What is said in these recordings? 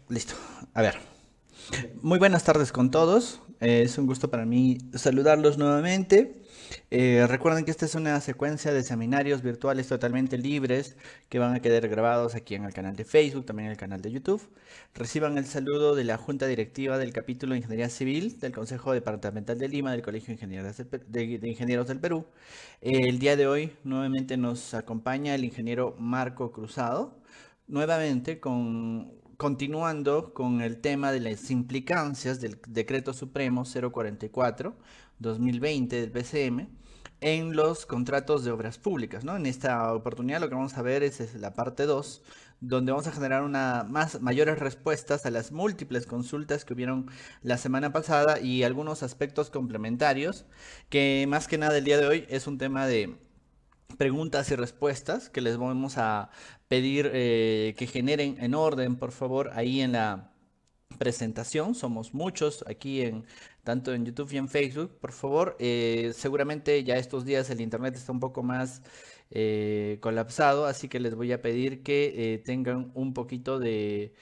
Listo. A ver. Muy buenas tardes con todos. Es un gusto para mí saludarlos nuevamente. Recuerden que esta es una secuencia de seminarios virtuales totalmente libres que van a quedar grabados aquí en el canal de Facebook, también en el canal de YouTube. Reciban el saludo de la Junta Directiva del capítulo de Ingeniería Civil del Consejo Departamental de Lima del Colegio de Ingenieros de Ingenieros del Perú. El día de hoy nuevamente nos acompaña el ingeniero Marco Cruzado, nuevamente continuando con el tema de las implicancias del Decreto Supremo 044-2020 del PCM en los contratos de obras públicas, ¿no? En esta oportunidad lo que vamos a ver es la parte 2, donde vamos a generar mayores respuestas a las múltiples consultas que hubieron la semana pasada y algunos aspectos complementarios, que más que nada el día de hoy es un tema de preguntas y respuestas que les vamos a pedir que generen en orden, por favor, ahí en la presentación. Somos muchos aquí tanto en YouTube y en Facebook. Por favor, seguramente ya estos días el internet está un poco más colapsado, así que les voy a pedir que tengan un poquito de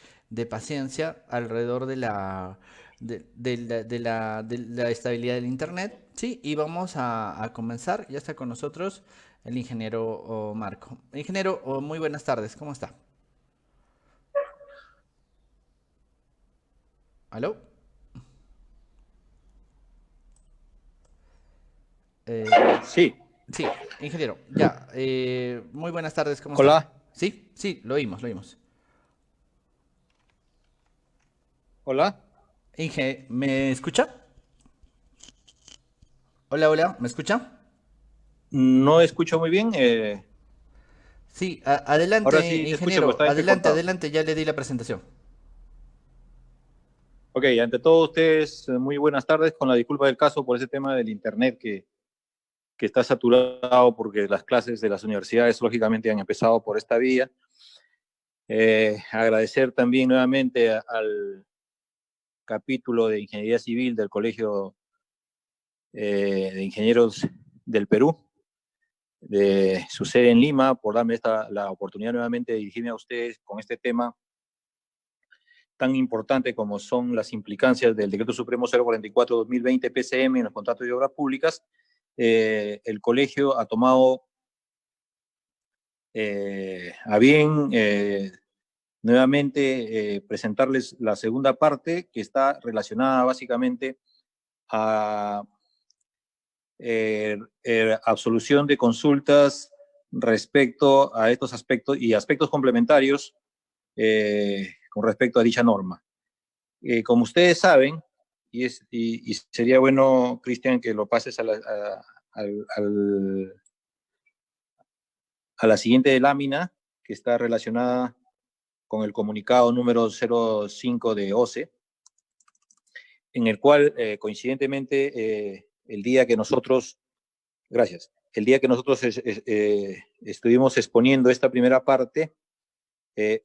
paciencia alrededor de la estabilidad del internet. Sí, y vamos a comenzar. Ya está con nosotros el ingeniero Marco. Ingeniero, muy buenas tardes, ¿cómo está? ¿Aló? Eh, Sí, sí, ingeniero, ya. Muy buenas tardes, ¿cómo está? hola, Sí, sí, lo oímos, lo oímos. hola. Inge, ¿me escucha? Hola, hola, ¿me escucha? No escucho muy bien. Sí, Ahora adelante, sí te escucho, pero ingeniero, está adelante, entrecortado. adelante, ya le di la presentación. Ok, ante todo ustedes, muy buenas tardes, con la disculpa del caso por ese tema del internet que está saturado porque las clases de las universidades lógicamente han empezado por esta vía. Agradecer también nuevamente al capítulo de Ingeniería Civil del Colegio de Ingenieros del Perú, de su sede en Lima, por darme la oportunidad nuevamente de dirigirme a ustedes con este tema tan importante como son las implicancias del Decreto Supremo 044-2020 PCM en los contratos de obras públicas. El colegio ha tomado a bien nuevamente presentarles la segunda parte que está relacionada básicamente a absolución de consultas respecto a estos aspectos y aspectos complementarios con respecto a dicha norma. Como ustedes saben, y sería bueno, Cristian, que lo pases al, al, a la siguiente lámina, que está relacionada con el comunicado número 05 de OCE, en el cual, coincidentemente, el día que nosotros, gracias, el día que nosotros estuvimos exponiendo esta primera parte,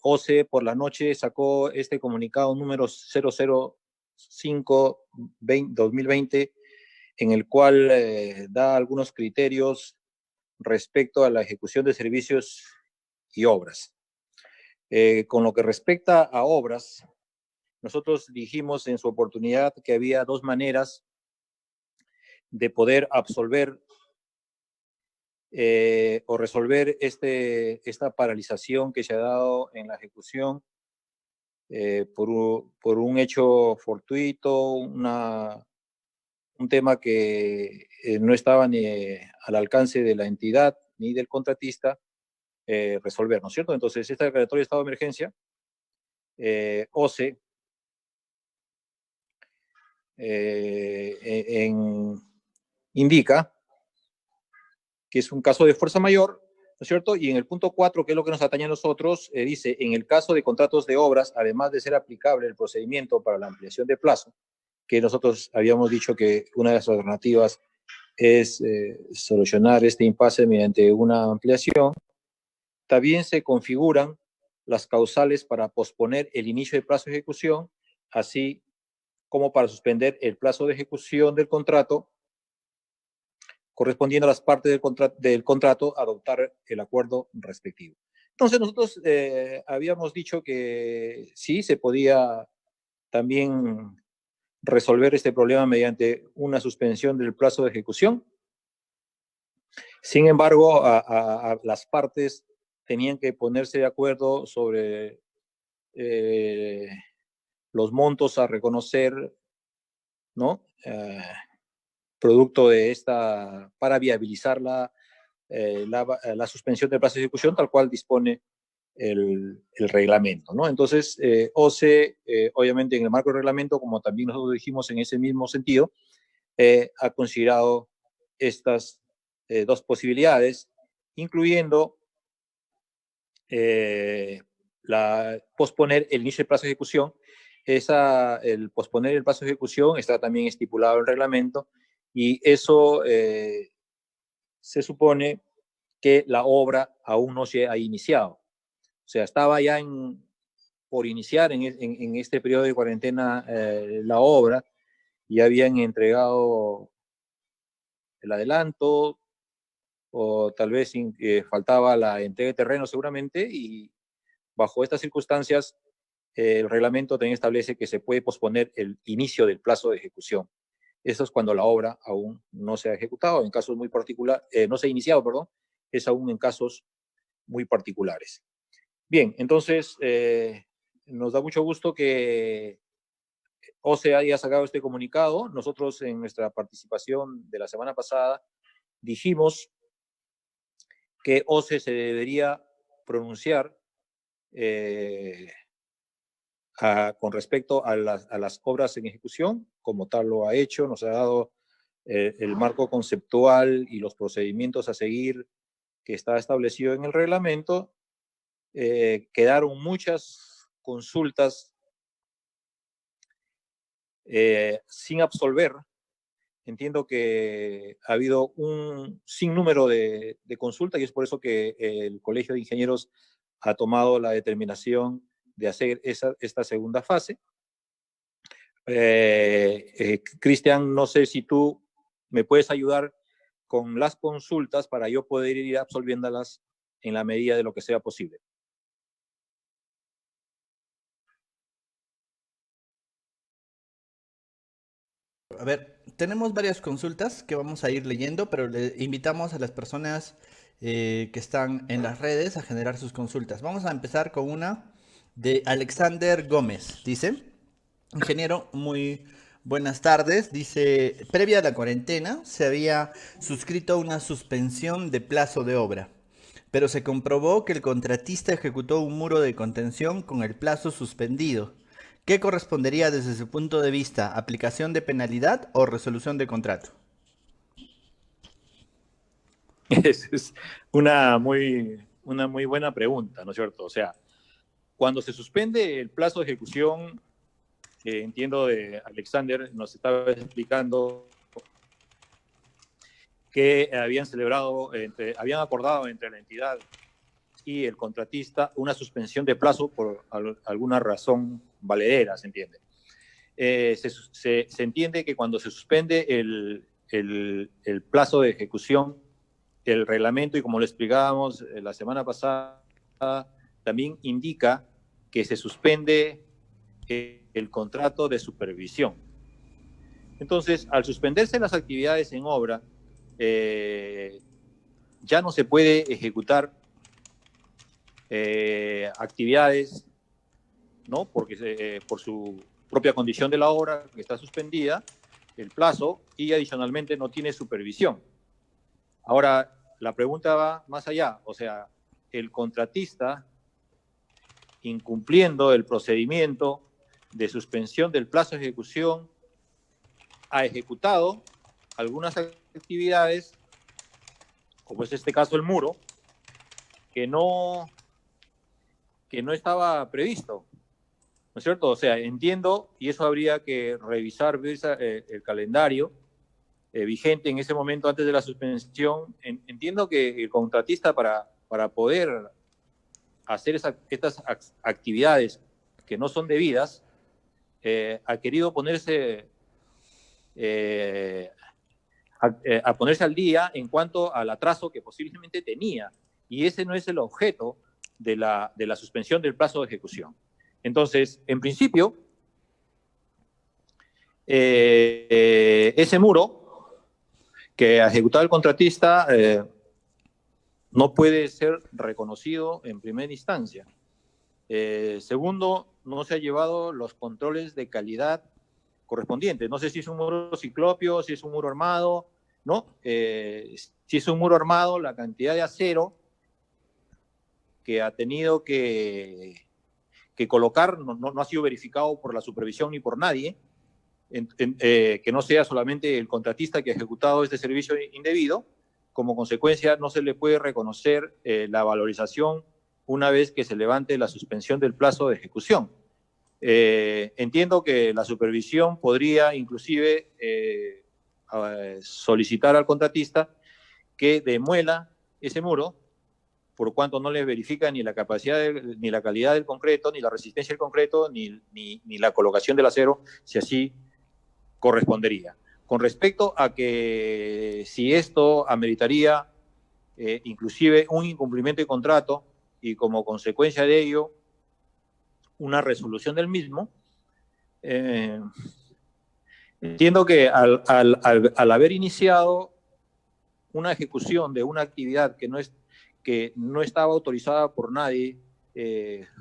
OCE por la noche sacó este comunicado número 005-2020, en el cual da algunos criterios respecto a la ejecución de servicios y obras. Con lo que respecta a obras, nosotros dijimos en su oportunidad que había dos maneras de poder absolver o resolver esta paralización que se ha dado en la ejecución por un hecho fortuito, un tema que no estaba ni al alcance de la entidad ni del contratista resolver, ¿no es cierto? Entonces, esta declaratoria de estado de emergencia, OCE, indica que es un caso de fuerza mayor, ¿no es cierto? Y en el punto 4, que es lo que nos atañe a nosotros, dice, en el caso de contratos de obras, además de ser aplicable el procedimiento para la ampliación de plazo, que nosotros habíamos dicho que una de las alternativas es solucionar este impasse mediante una ampliación, también se configuran las causales para posponer el inicio de plazo de ejecución, así como para suspender el plazo de ejecución del contrato correspondiendo a las partes del contrato adoptar el acuerdo respectivo. Entonces nosotros habíamos dicho que sí, se podía también resolver este problema mediante una suspensión del plazo de ejecución. Sin embargo, a las partes tenían que ponerse de acuerdo sobre los montos a reconocer, ¿no? Producto de esta, para viabilizar la suspensión del plazo de ejecución, tal cual dispone el reglamento, ¿no? Entonces, OCE, obviamente en el marco del reglamento, como también nosotros dijimos en ese mismo sentido, ha considerado estas dos posibilidades, incluyendo posponer el inicio del plazo de ejecución. El posponer el plazo de ejecución está también estipulado en el reglamento y eso se supone que la obra aún no se ha iniciado. O sea, estaba ya por iniciar en este periodo de cuarentena la obra y habían entregado el adelanto o tal vez faltaba la entrega de terreno seguramente, y bajo estas circunstancias el reglamento también establece que se puede posponer el inicio del plazo de ejecución. Eso es cuando la obra aún no se ha ejecutado, en casos muy particulares, no se ha iniciado, perdón, es aún en casos muy particulares. Bien, entonces nos da mucho gusto que OCE haya sacado este comunicado. Nosotros en nuestra participación de la semana pasada dijimos que OCE se debería pronunciar con respecto a las obras en ejecución, como tal lo ha hecho, nos ha dado el marco conceptual y los procedimientos a seguir que está establecido en el reglamento. Quedaron muchas consultas sin absolver. Entiendo que ha habido un sinnúmero de consultas y es por eso que el Colegio de Ingenieros ha tomado la determinación de hacer esta segunda fase. Cristian, no sé si tú me puedes ayudar con las consultas para yo poder ir absolviéndolas en la medida de lo que sea posible. A ver, tenemos varias consultas que vamos a ir leyendo, pero le invitamos a las personas que están en las redes a generar sus consultas. Vamos a empezar con una de Alexander Gómez. Dice, ingeniero, muy buenas tardes. Dice, previa a la cuarentena se había suscrito a una suspensión de plazo de obra, pero se comprobó que el contratista ejecutó un muro de contención con el plazo suspendido. ¿Qué correspondería desde su punto de vista? ¿Aplicación de penalidad o resolución de contrato? Es una muy buena pregunta, ¿no es cierto? O sea, cuando se suspende el plazo de ejecución, entiendo de Alexander, nos estaba explicando que habían acordado entre la entidad y el contratista una suspensión de plazo por alguna razón valedera, ¿se entiende? Se entiende que cuando se suspende el plazo de ejecución, el reglamento, y como lo explicábamos la semana pasada, también indica que se suspende el contrato de supervisión. Entonces, al suspenderse las actividades en obra, ya no se puede ejecutar actividades, ¿no? Porque por su propia condición de la obra, que está suspendida, el plazo, y adicionalmente no tiene supervisión. Ahora, la pregunta va más allá, o sea, el contratista, incumpliendo el procedimiento de suspensión del plazo de ejecución, ha ejecutado algunas actividades, como es este caso el muro, que no estaba previsto, ¿no es cierto? O sea, entiendo, y eso habría que revisar el calendario vigente en ese momento antes de la suspensión. Entiendo que el contratista para poder hacer estas actividades que no son debidas, ha querido ponerse a ponerse al día en cuanto al atraso que posiblemente tenía. Y ese no es el objeto de la suspensión del plazo de ejecución. Entonces, en principio, ese muro que ha ejecutado el contratista no puede ser reconocido en primera instancia. Segundo, no se han llevado los controles de calidad correspondientes. No sé si es un muro ciclopio, si es un muro armado, ¿no? Si es un muro armado, la cantidad de acero que ha tenido que colocar no ha sido verificado por la supervisión ni por nadie, que no sea solamente el contratista que ha ejecutado este servicio indebido. Como consecuencia, no se le puede reconocer la valorización una vez que se levante la suspensión del plazo de ejecución. Entiendo que la supervisión podría inclusive solicitar al contratista que demuela ese muro, por cuanto no le verifica ni la capacidad, ni la calidad del concreto, ni la resistencia del concreto, ni la colocación del acero, si así correspondería. Con respecto a que si esto ameritaría inclusive un incumplimiento de contrato y como consecuencia de ello una resolución del mismo, entiendo que al haber iniciado una ejecución de una actividad que no estaba autorizada por nadie,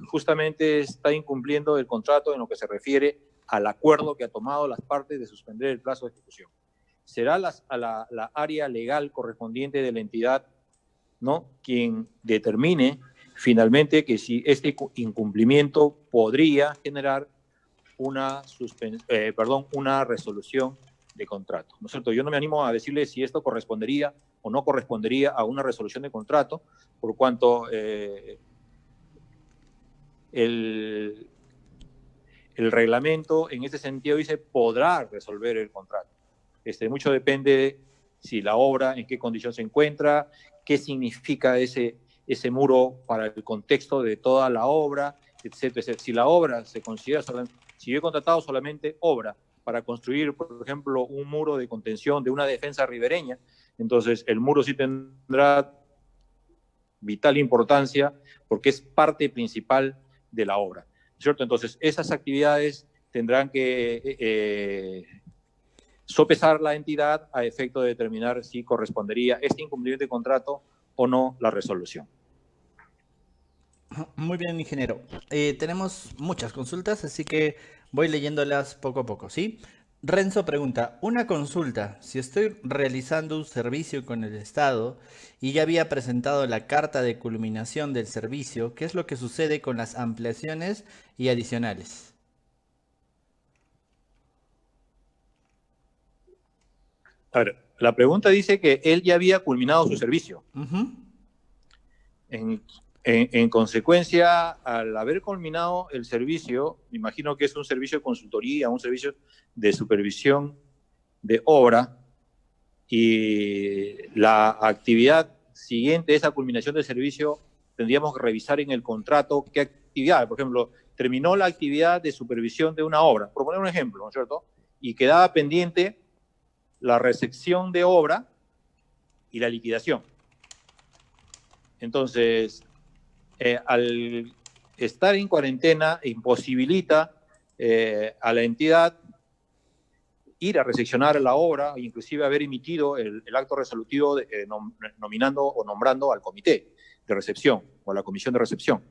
justamente está incumpliendo el contrato en lo que se refiere al acuerdo que ha tomado las partes de suspender el plazo de ejecución. Será la área legal correspondiente de la entidad, ¿no?, quien determine finalmente que si este incumplimiento podría generar una resolución de contrato, ¿no es cierto? Yo no me animo a decirle si esto correspondería o no correspondería a una resolución de contrato, por cuanto el reglamento en ese sentido dice podrá resolver el contrato. Mucho depende de si la obra, en qué condición se encuentra, qué significa ese muro para el contexto de toda la obra, etcétera. Si la obra se considera si yo he contratado solamente obra para construir, por ejemplo, un muro de contención de una defensa ribereña, entonces el muro sí tendrá vital importancia porque es parte principal de la obra, ¿cierto? Entonces, esas actividades tendrán que sopesar la entidad a efecto de determinar si correspondería este incumplimiento de contrato o no la resolución. Muy bien, ingeniero. Tenemos muchas consultas, así que voy leyéndolas poco a poco, ¿sí? Renzo pregunta, una consulta, si estoy realizando un servicio con el Estado y ya había presentado la carta de culminación del servicio, ¿qué es lo que sucede con las ampliaciones y adicionales? A ver, la pregunta dice que él ya había culminado su servicio. Ujú. En consecuencia, al haber culminado el servicio, me imagino que es un servicio de consultoría, un servicio de supervisión de obra, y la actividad siguiente a esa culminación del servicio tendríamos que revisar en el contrato qué actividad. Por ejemplo, terminó la actividad de supervisión de una obra, por poner un ejemplo, ¿no es cierto? Y quedaba pendiente la recepción de obra y la liquidación. Entonces, al estar en cuarentena, imposibilita a la entidad ir a recepcionar la obra, inclusive haber emitido el acto resolutivo nominando o nombrando al comité de recepción o a la comisión de recepción.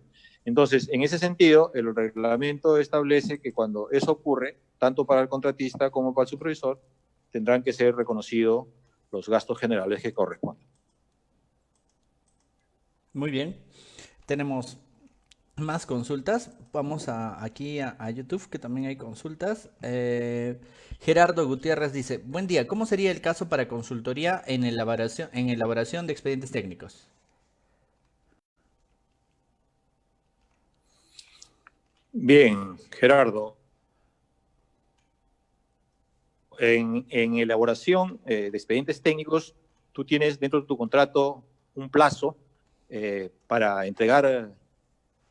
Entonces, en ese sentido, el reglamento establece que cuando eso ocurre, tanto para el contratista como para el supervisor, tendrán que ser reconocidos los gastos generales que corresponden. Muy bien. Tenemos más consultas. Vamos aquí a YouTube, que también hay consultas. Gerardo Gutiérrez dice, buen día, ¿cómo sería el caso para consultoría en elaboración de expedientes técnicos? Bien, Gerardo. En elaboración de expedientes técnicos, tú tienes dentro de tu contrato un plazo para entregar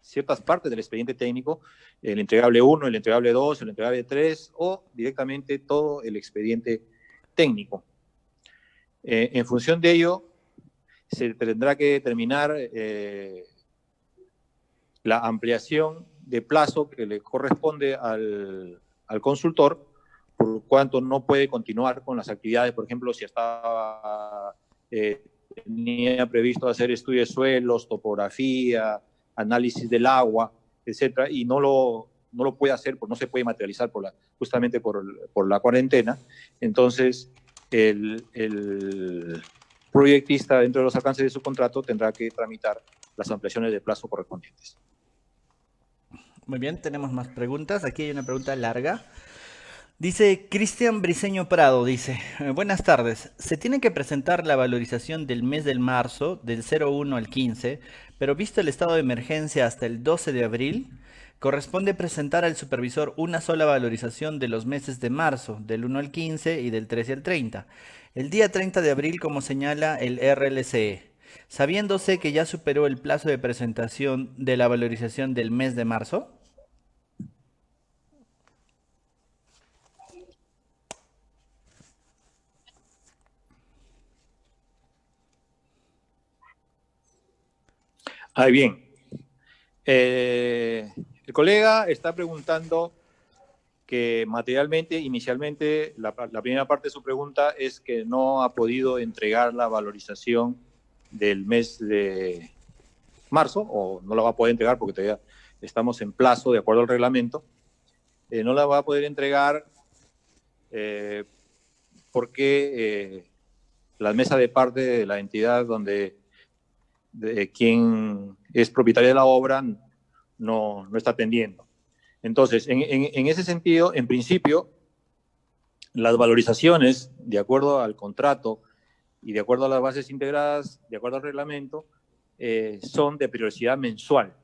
ciertas partes del expediente técnico, el entregable 1, el entregable 2, el entregable 3 o directamente todo el expediente técnico. En función de ello, se tendrá que determinar la ampliación de plazo que le corresponde al consultor, por cuanto no puede continuar con las actividades. Por ejemplo, si estaba, tenía previsto hacer estudios de suelos, topografía, análisis del agua, etcétera, y no lo puede hacer, porque no se puede materializar justamente por la cuarentena. Entonces, el proyectista, dentro de los alcances de su contrato, tendrá que tramitar las ampliaciones de plazo correspondientes. Muy bien, tenemos más preguntas. Aquí hay una pregunta larga. Dice Cristian Briceño Prado, dice, buenas tardes, se tiene que presentar la valorización del mes del marzo, del 01 al 15, pero visto el estado de emergencia hasta el 12 de abril, corresponde presentar al supervisor una sola valorización de los meses de marzo, del 1 al 15 y del 13 al 30. El día 30 de abril, como señala el RLCE, sabiéndose que ya superó el plazo de presentación de la valorización del mes de marzo. Ahí bien. El colega está preguntando que materialmente, inicialmente, la primera parte de su pregunta es que no ha podido entregar la valorización del mes de marzo, o no la va a poder entregar porque todavía estamos en plazo de acuerdo al reglamento. No la va a poder entregar porque la mesa de parte de la entidad de quien es propietaria de la obra no está atendiendo. Entonces, en ese sentido, en principio, las valorizaciones, de acuerdo al contrato y de acuerdo a las bases integradas, de acuerdo al reglamento, son de periodicidad mensual.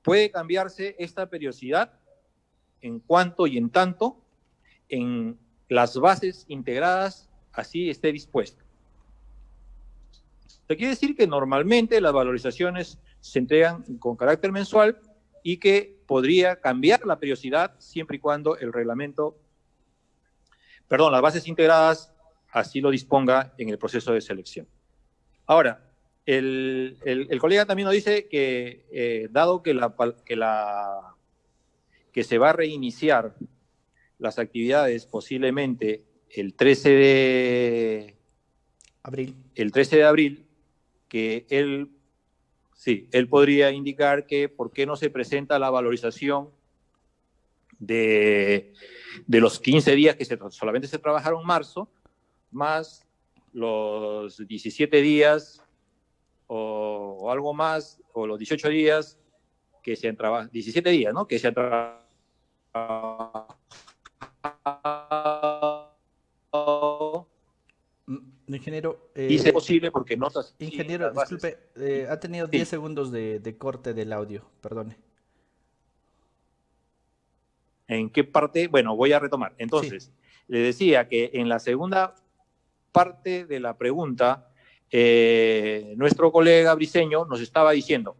Puede cambiarse esta periodicidad en cuanto y en tanto en las bases integradas así esté dispuesto. Esto quiere decir que normalmente las valorizaciones se entregan con carácter mensual y que podría cambiar la periodicidad siempre y cuando el reglamento, perdón, las bases integradas así lo disponga en el proceso de selección. Ahora, el colega también nos dice que dado que se va a reiniciar las actividades posiblemente el 13 de abril, que él podría indicar que por qué no se presenta la valorización de los 15 días que solamente se trabajaron en marzo, más los 17 días o algo más, o los 18 días que se han trabajado, 17 días, ¿no? Que se han trabajado. Ingeniero, y es posible porque no está así ingeniero, las bases. disculpe, ha tenido 10 segundos de corte del audio, perdone. ¿En qué parte? Bueno, voy a retomar. Entonces, sí, le decía que en la segunda parte de la pregunta, nuestro colega Briceño nos estaba diciendo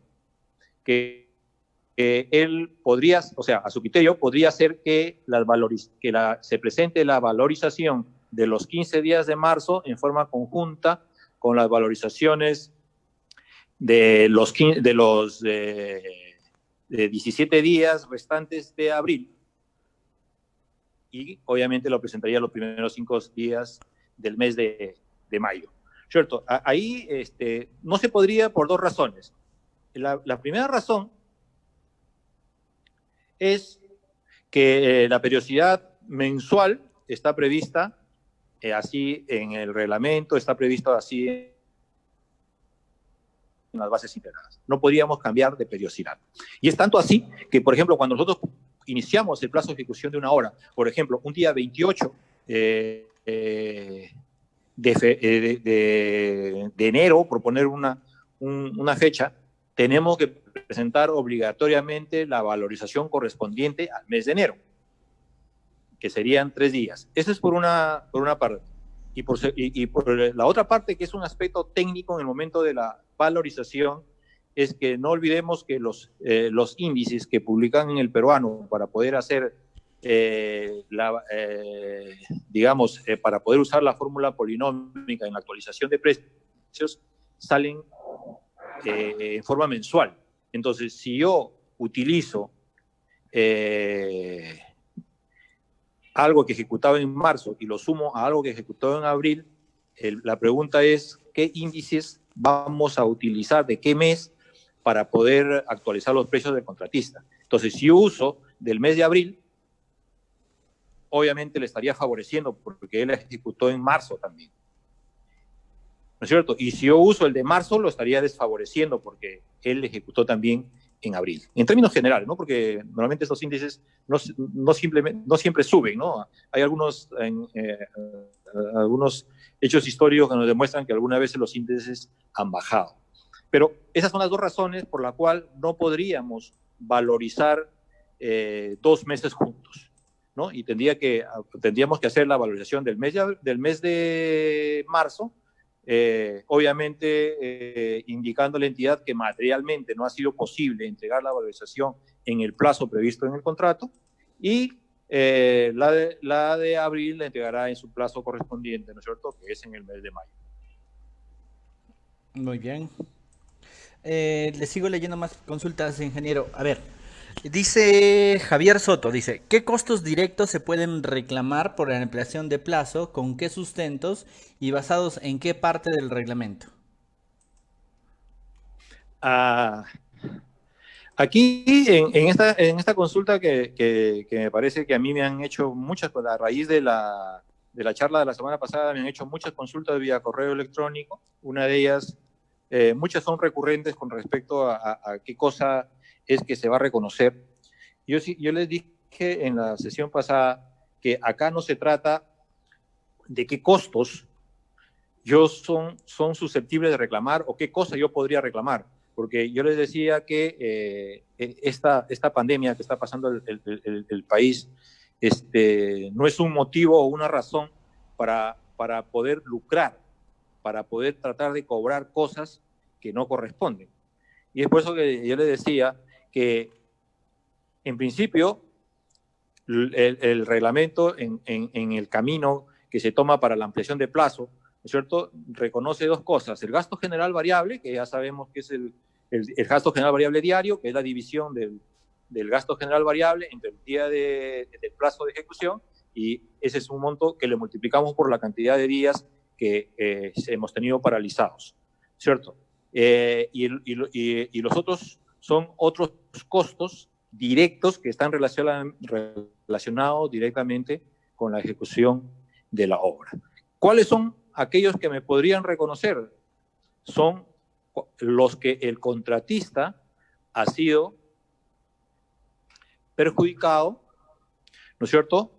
que él podría, o sea, a su criterio, podría ser que se presente la valorización de los 15 días de marzo en forma conjunta con las valorizaciones de los 17 días restantes de abril, y obviamente lo presentaría los primeros 5 días del mes de mayo. ¿Cierto? Ahí no se podría por dos razones. La primera razón es que la periodicidad mensual está prevista así en el reglamento, está previsto así en las bases integradas. No podríamos cambiar de periodicidad. Y es tanto así que, por ejemplo, cuando nosotros iniciamos el plazo de ejecución de una obra, por ejemplo, un día 28 de enero, por poner una fecha, tenemos que presentar obligatoriamente la valorización correspondiente al mes de enero, que serían 3 días. Eso es por una parte. Y por la otra parte, que es un aspecto técnico en el momento de la valorización, es que no olvidemos que los índices que publican en el peruano para poder hacer, para poder usar la fórmula polinómica en la actualización de precios, salen en forma mensual. Entonces, si yo utilizo algo que ejecutaba en marzo y lo sumo a algo que ejecutaba en abril, la pregunta es, ¿qué índices vamos a utilizar de qué mes para poder actualizar los precios del contratista? Entonces, si yo uso del mes de abril, obviamente le estaría favoreciendo porque él ejecutó en marzo también, ¿no es cierto? Y si yo uso el de marzo, lo estaría desfavoreciendo porque él ejecutó también en abril. En términos generales, ¿no? Porque normalmente estos índices no siempre suben, ¿no? Hay algunos hechos históricos que nos demuestran que algunas veces los índices han bajado. Pero esas son las dos razones por las cuales no podríamos valorizar 2 meses juntos, ¿no? Y tendríamos que hacer la valorización del mes de marzo, obviamente indicando a la entidad que materialmente no ha sido posible entregar la valorización en el plazo previsto en el contrato, y la de abril la entregará en su plazo correspondiente, ¿no es cierto?, que es en el mes de mayo. Muy bien. Le sigo leyendo más consultas, ingeniero. A ver, dice Javier Soto, dice, ¿qué costos directos se pueden reclamar por la ampliación de plazo? ¿Con qué sustentos? ¿Y basados en qué parte del reglamento? Ah, aquí, en esta consulta que me parece que a mí me han hecho muchas, a raíz de la charla de la semana pasada, me han hecho muchas consultas vía correo electrónico. Una de ellas, muchas son recurrentes con respecto a qué cosa es que se va a reconocer. Yo les dije en la sesión pasada que acá no se trata de qué costos son susceptibles de reclamar o qué cosa yo podría reclamar. Porque yo les decía que esta pandemia que está pasando el país no es un motivo o una razón para poder lucrar, para poder tratar de cobrar cosas que no corresponden. Y es por eso que yo les decía que, en principio, el reglamento en el camino que se toma para la ampliación de plazo, ¿no es cierto?, reconoce dos cosas: el gasto general variable, que ya sabemos que es el gasto general variable diario, que es la división del gasto general variable entre el día del plazo de ejecución, y ese es un monto que le multiplicamos por la cantidad de días que hemos tenido paralizados, ¿cierto? Y los otros son otros costos directos que están relacionados directamente con la ejecución de la obra. ¿Cuáles son aquellos que me podrían reconocer? Son los que el contratista ha sido perjudicado, ¿no es cierto?,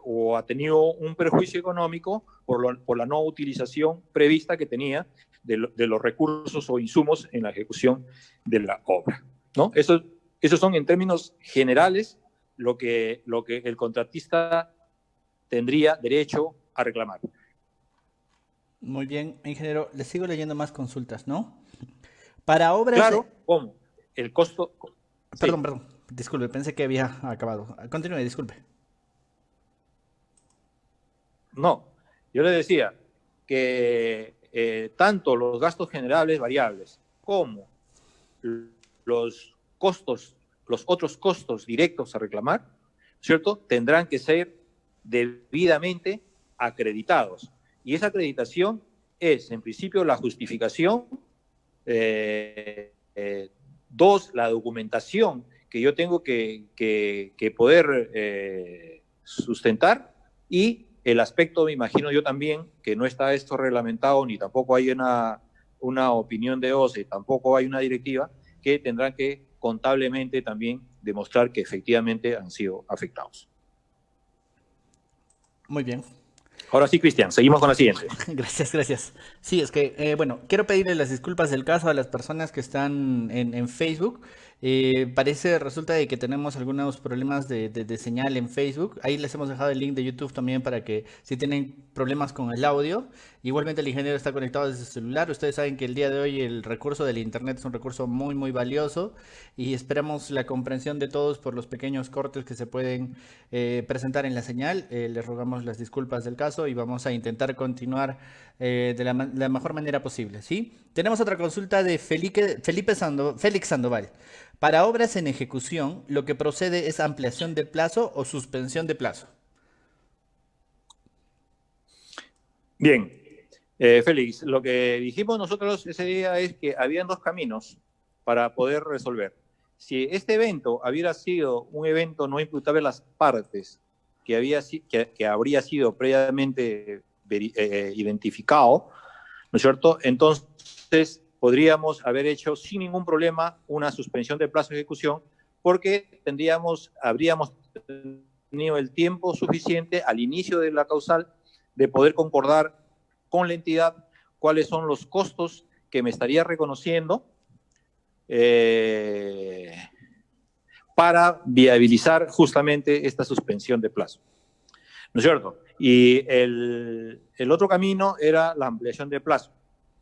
o ha tenido un perjuicio económico por la no utilización prevista que tenía de los recursos o insumos en la ejecución de la obra, ¿no? Esos son, en términos generales, lo que el contratista tendría derecho a reclamar. Muy bien, ingeniero, le sigo leyendo más consultas, ¿no? Para obras Claro, ¿cómo? El costo... Perdón, Sí. perdón, disculpe, pensé que había acabado. Continúe, disculpe. No, yo le decía que tanto los gastos generales variables como los costos, los otros costos directos a reclamar, ¿cierto?, tendrán que ser debidamente acreditados. Y esa acreditación es, en principio, la justificación, dos, la documentación que yo tengo que poder sustentar, y el aspecto, me imagino yo también, que no está esto reglamentado, ni tampoco hay una opinión de OCE, tampoco hay una directiva, que tendrán que contablemente también demostrar que efectivamente han sido afectados. Muy bien. Ahora sí, Cristian, seguimos con la siguiente. Gracias, gracias. Sí, es que, bueno, quiero pedirle las disculpas del caso a las personas que están en Facebook. Resulta de que tenemos algunos problemas de señal en Facebook. Ahí les hemos dejado el link de YouTube también para que si tienen problemas con el audio. Igualmente el ingeniero está conectado desde su celular. Ustedes saben que el día de hoy el recurso del internet es un recurso muy muy valioso y esperamos la comprensión de todos por los pequeños cortes que se pueden presentar en la señal. Les rogamos las disculpas del caso y vamos a intentar continuar la mejor manera posible, ¿sí? Tenemos otra consulta de Félix Sandoval. Para obras en ejecución, lo que procede es ampliación de plazo o suspensión de plazo. Bien, Félix, lo que dijimos nosotros ese día es que habían dos caminos para poder resolver. Si este evento hubiera sido un evento no imputable a las partes, que habría sido previamente identificado, ¿no es cierto? Entonces podríamos haber hecho sin ningún problema una suspensión del plazo de ejecución porque habríamos tenido el tiempo suficiente al inicio de la causal de poder concordar con la entidad cuáles son los costos que me estaría reconociendo para viabilizar justamente esta suspensión de plazo. ¿No es cierto? Y el otro camino era la ampliación de plazo.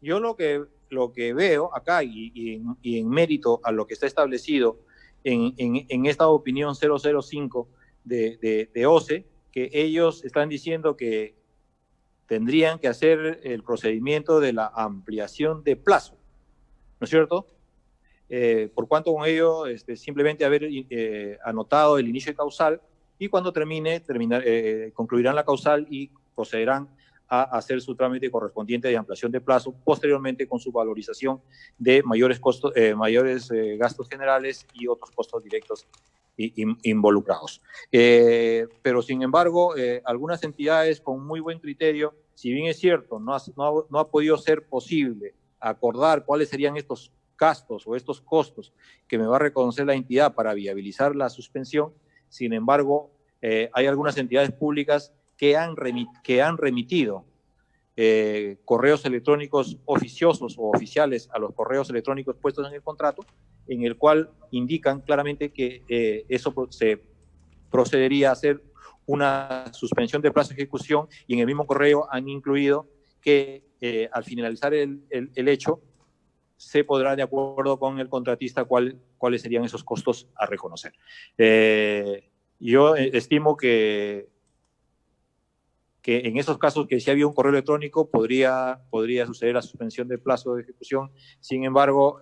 Yo lo que veo acá y en mérito a lo que está establecido en esta opinión 005 de OCE, que ellos están diciendo que tendrían que hacer el procedimiento de la ampliación de plazo, ¿no es cierto? Por cuanto con ello simplemente haber anotado el inicio de causal y cuando concluirán la causal y procederán a hacer su trámite correspondiente de ampliación de plazo, posteriormente con su valorización de mayores gastos generales y otros costos directos involucrados. Pero sin embargo, algunas entidades con muy buen criterio, si bien es cierto, no ha podido ser posible acordar cuáles serían estos gastos o estos costos que me va a reconocer la entidad para viabilizar la suspensión. Sin embargo, hay algunas entidades públicas que han remitido correos electrónicos oficiosos o oficiales a los correos electrónicos puestos en el contrato, en el cual indican claramente que eso se procedería a hacer una suspensión de plazo de ejecución, y en el mismo correo han incluido que al finalizar el hecho se podrá, de acuerdo con el contratista, cuáles serían esos costos a reconocer. Yo estimo que en esos casos que si había un correo electrónico podría suceder la suspensión del plazo de ejecución. Sin embargo,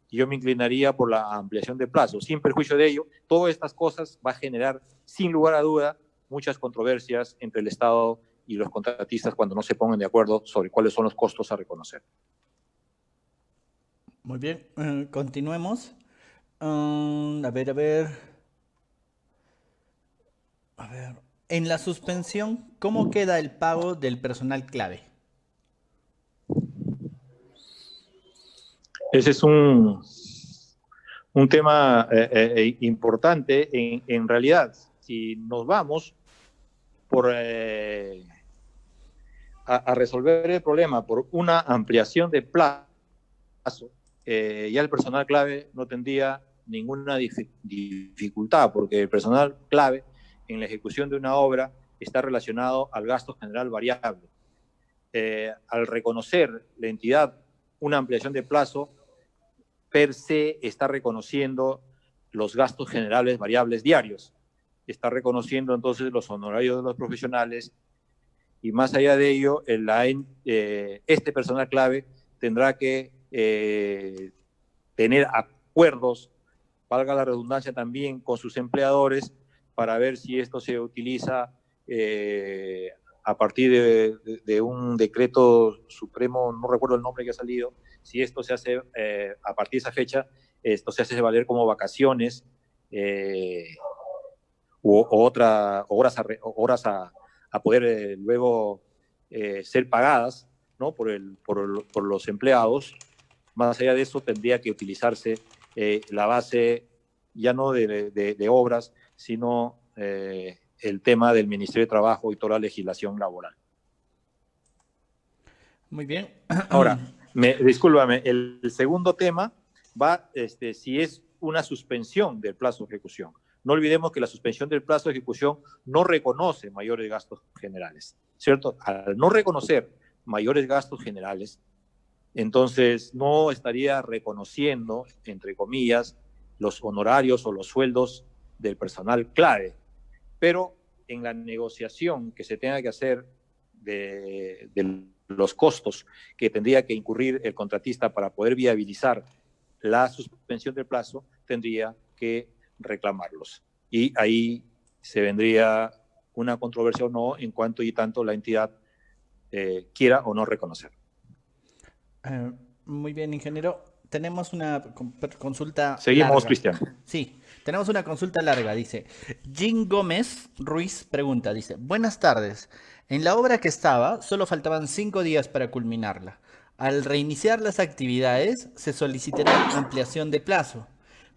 yo me inclinaría por la ampliación de plazo. Sin perjuicio de ello, todas estas cosas va a generar, sin lugar a duda, muchas controversias entre el Estado y los contratistas cuando no se pongan de acuerdo sobre cuáles son los costos a reconocer. Muy bien, continuemos. A ver. En la suspensión, ¿cómo queda el pago del personal clave? Ese es un tema importante. En realidad, si nos vamos a resolver el problema por una ampliación de plazo, ya el personal clave no tendría ninguna dificultad, porque el personal clave en la ejecución de una obra está relacionado al gasto general variable. Al reconocer la entidad una ampliación de plazo, per se está reconociendo los gastos generales variables diarios, está reconociendo entonces los honorarios de los profesionales, y más allá de ello, este personal clave tendrá que tener acuerdos, valga la redundancia también, con sus empleadores para ver si esto se utiliza a partir de un decreto supremo, no recuerdo el nombre que ha salido, si esto se hace a partir de esa fecha, esto se hace valer como vacaciones u horas a poder luego ser pagadas, ¿no? por los empleados. Más allá de eso, tendría que utilizarse la base ya no de obras, sino el tema del Ministerio de Trabajo y toda la legislación laboral. Muy bien. Ahora, discúlpame, el segundo tema si es una suspensión del plazo de ejecución. No olvidemos que la suspensión del plazo de ejecución no reconoce mayores gastos generales, ¿cierto? Al no reconocer mayores gastos generales, entonces no estaría reconociendo, entre comillas, los honorarios o los sueldos del personal clave. Pero en la negociación que se tenga que hacer de los costos que tendría que incurrir el contratista para poder viabilizar la suspensión del plazo, tendría que reclamarlos. Y ahí se vendría una controversia o no en cuanto y tanto la entidad quiera o no reconocer. Muy bien, ingeniero. Tenemos una consulta Seguimos, larga. Cristian. Sí, tenemos una consulta larga. Dice, Jean Gómez Ruiz pregunta, dice, buenas tardes. En la obra que estaba, solo faltaban 5 días para culminarla. Al reiniciar las actividades, se solicitará ampliación de plazo,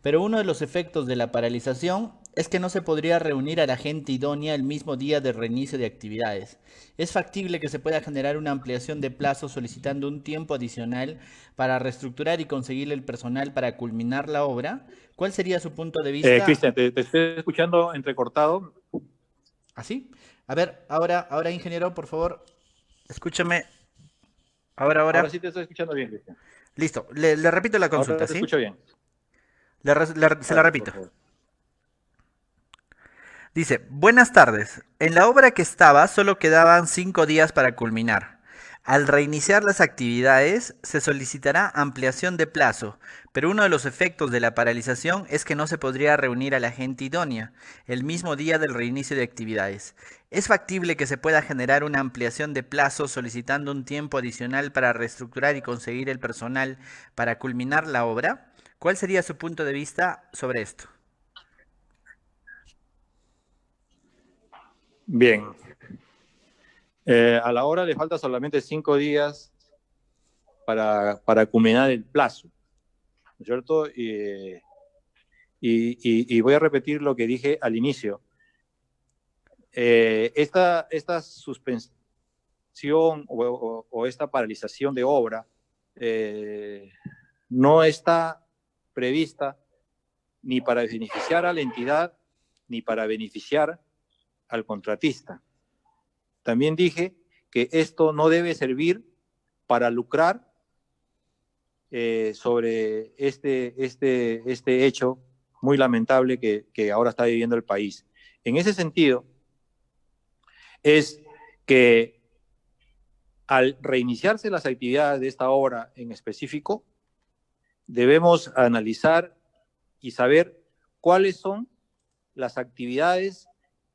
pero uno de los efectos de la paralización es que no se podría reunir a la gente idónea el mismo día de reinicio de actividades. ¿Es factible que se pueda generar una ampliación de plazo solicitando un tiempo adicional para reestructurar y conseguir el personal para culminar la obra? ¿Cuál sería su punto de vista? Cristian, te estoy escuchando entrecortado. ¿Así? A ver, ahora, ingeniero, por favor, escúchame. Ahora Ahora. sí te estoy escuchando bien, Cristian. Listo, le repito la Ahora consulta, te ¿sí? escucho bien. Se la Dale, por repito. favor. Dice, buenas tardes. En la obra que estaba solo quedaban 5 días para culminar. Al reiniciar las actividades se solicitará ampliación de plazo, pero uno de los efectos de la paralización es que no se podría reunir a la gente idónea el mismo día del reinicio de actividades. ¿Es factible que se pueda generar una ampliación de plazo solicitando un tiempo adicional para reestructurar y conseguir el personal para culminar la obra? ¿Cuál sería su punto de vista sobre esto? Bien. A la hora le falta solamente 5 días para culminar el plazo, ¿no es cierto? Y voy a repetir lo que dije al inicio. Esta suspensión o esta paralización de obra no está prevista ni para beneficiar a la entidad ni para beneficiar al contratista. También dije que esto no debe servir para lucrar sobre este hecho muy lamentable que ahora está viviendo el país. En ese sentido, es que al reiniciarse las actividades de esta obra en específico, debemos analizar y saber cuáles son las actividades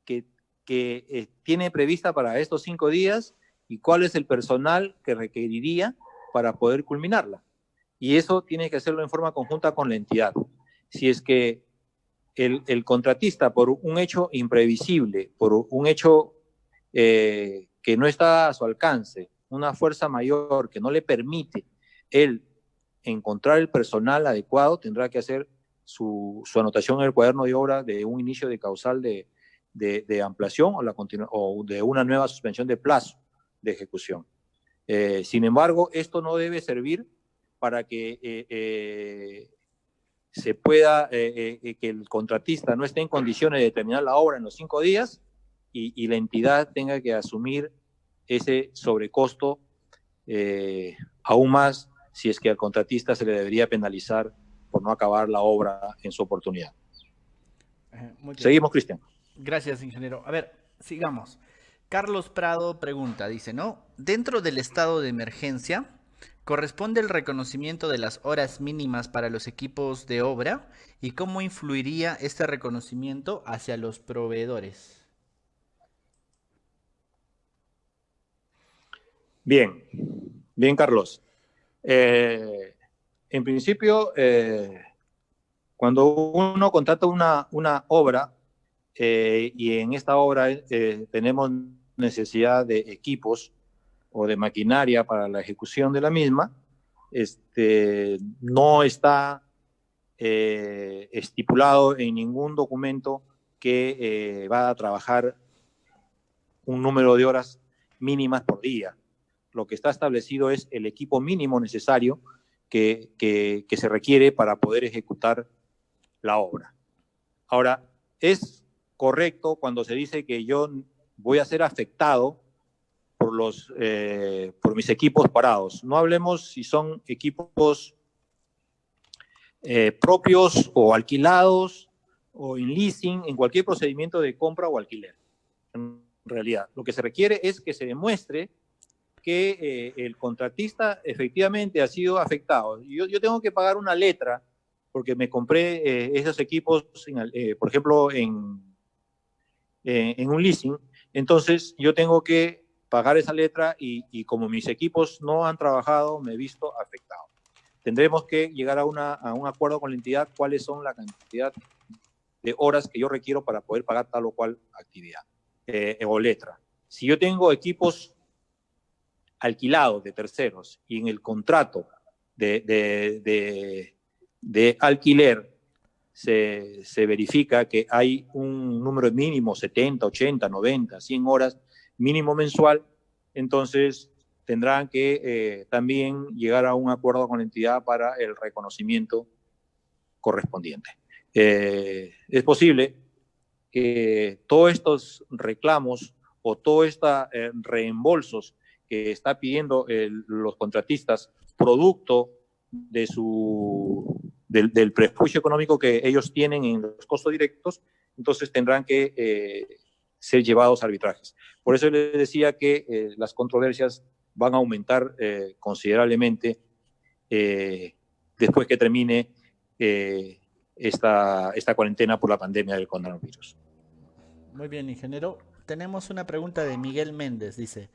que tiene prevista para estos 5 días y cuál es el personal que requeriría para poder culminarla. Y eso tiene que hacerlo en forma conjunta con la entidad. Si es que el contratista, por un hecho imprevisible, por un hecho que no está a su alcance, una fuerza mayor que no le permite él encontrar el personal adecuado, tendrá que hacer su anotación en el cuaderno de obra de un inicio de causal de ampliación o de una nueva suspensión de plazo de ejecución. Sin embargo, esto no debe servir para que se pueda, que el contratista no esté en condiciones de terminar la obra en los 5 días y la entidad tenga que asumir ese sobrecosto aún más si es que al contratista se le debería penalizar por no acabar la obra en su oportunidad. Muy bien. Seguimos, Cristian. Gracias, ingeniero. A ver, sigamos. Carlos Prado pregunta, dice, ¿no? Dentro del estado de emergencia, ¿corresponde el reconocimiento de las horas mínimas para los equipos de obra? ¿Y cómo influiría este reconocimiento hacia los proveedores? Bien, bien, Carlos. En principio, cuando uno contrata una obra y en esta obra tenemos necesidad de equipos o de maquinaria para la ejecución de la misma, no está estipulado en ningún documento que va a trabajar un número de horas mínimas por día. Lo que está establecido es el equipo mínimo necesario que se requiere para poder ejecutar la obra. Ahora, es correcto cuando se dice que yo voy a ser afectado por mis equipos parados. No hablemos si son equipos propios o alquilados o en leasing, en cualquier procedimiento de compra o alquiler. En realidad, lo que se requiere es que se demuestre que el contratista efectivamente ha sido afectado. Yo tengo que pagar una letra porque me compré esos equipos, por ejemplo, en un leasing. Entonces, yo tengo que pagar esa letra y como mis equipos no han trabajado, me he visto afectado. Tendremos que llegar a un acuerdo con la entidad cuáles son la cantidad de horas que yo requiero para poder pagar tal o cual actividad o letra. Si yo tengo equipos alquilados de terceros y en el contrato de alquiler se verifica que hay un número mínimo, 70, 80, 90, 100 horas mínimo mensual, entonces tendrán que también llegar a un acuerdo con la entidad para el reconocimiento correspondiente. Es posible que todos estos reclamos o todos estos reembolsos que está pidiendo los contratistas producto del prejuicio económico que ellos tienen en los costos directos, entonces tendrán que ser llevados a arbitrajes. Por eso les decía que las controversias van a aumentar considerablemente después que termine esta cuarentena por la pandemia del coronavirus. Muy bien, ingeniero. Tenemos una pregunta de Miguel Méndez. Dice,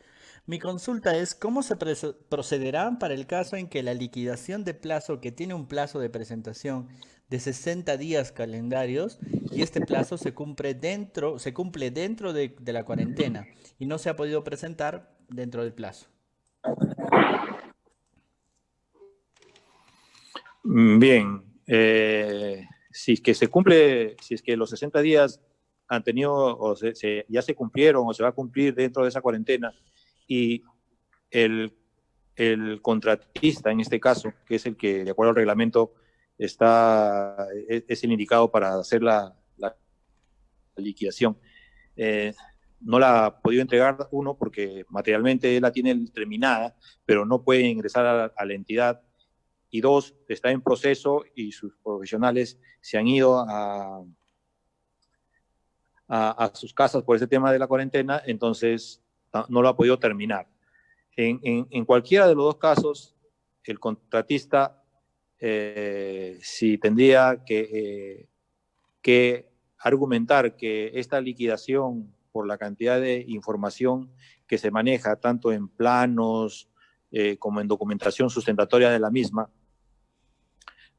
mi consulta es, ¿cómo se procederá para el caso en que la liquidación de plazo que tiene un plazo de presentación de 60 días calendarios y este plazo se cumple dentro de la cuarentena y no se ha podido presentar dentro del plazo? Bien, si es que se cumple, si es que los 60 días han tenido, ya se cumplieron o se va a cumplir dentro de esa cuarentena y el, el contratista, en este caso, que es el que, de acuerdo al reglamento, es el indicado para hacer la liquidación, no la ha podido entregar uno porque materialmente la tiene terminada, pero no puede ingresar a la entidad, y dos, está en proceso y sus profesionales se han ido a sus casas por ese tema de la cuarentena, entonces no lo ha podido terminar. En cualquiera de los dos casos, el contratista si tendría que argumentar que esta liquidación, por la cantidad de información que se maneja, tanto en planos como en documentación sustentatoria de la misma,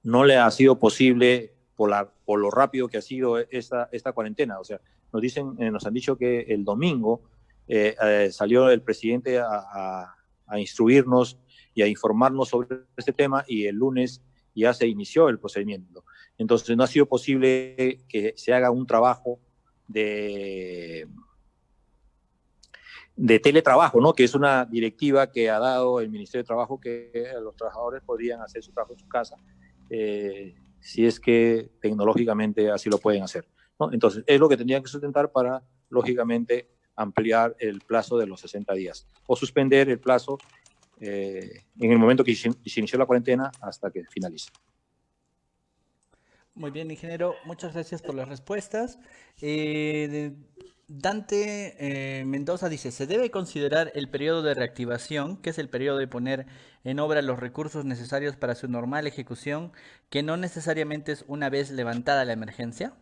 no le ha sido posible por lo rápido que ha sido esta cuarentena. O sea, nos han dicho que el domingo salió el presidente a instruirnos y a informarnos sobre este tema, y el lunes ya se inició el procedimiento. Entonces no ha sido posible que se haga un trabajo de teletrabajo, ¿no? Que es una directiva que ha dado el Ministerio de Trabajo, que los trabajadores podrían hacer su trabajo en su casa, si es que tecnológicamente así lo pueden hacer, ¿no? Entonces, es lo que tendrían que sustentar para, lógicamente, ampliar el plazo de los 60 días o suspender el plazo en el momento que se inició la cuarentena hasta que finalice. Muy bien, ingeniero, muchas gracias por las respuestas. Dante Mendoza dice, ¿se debe considerar el periodo de reactivación, que es el periodo de poner en obra los recursos necesarios para su normal ejecución, que no necesariamente es una vez levantada la emergencia?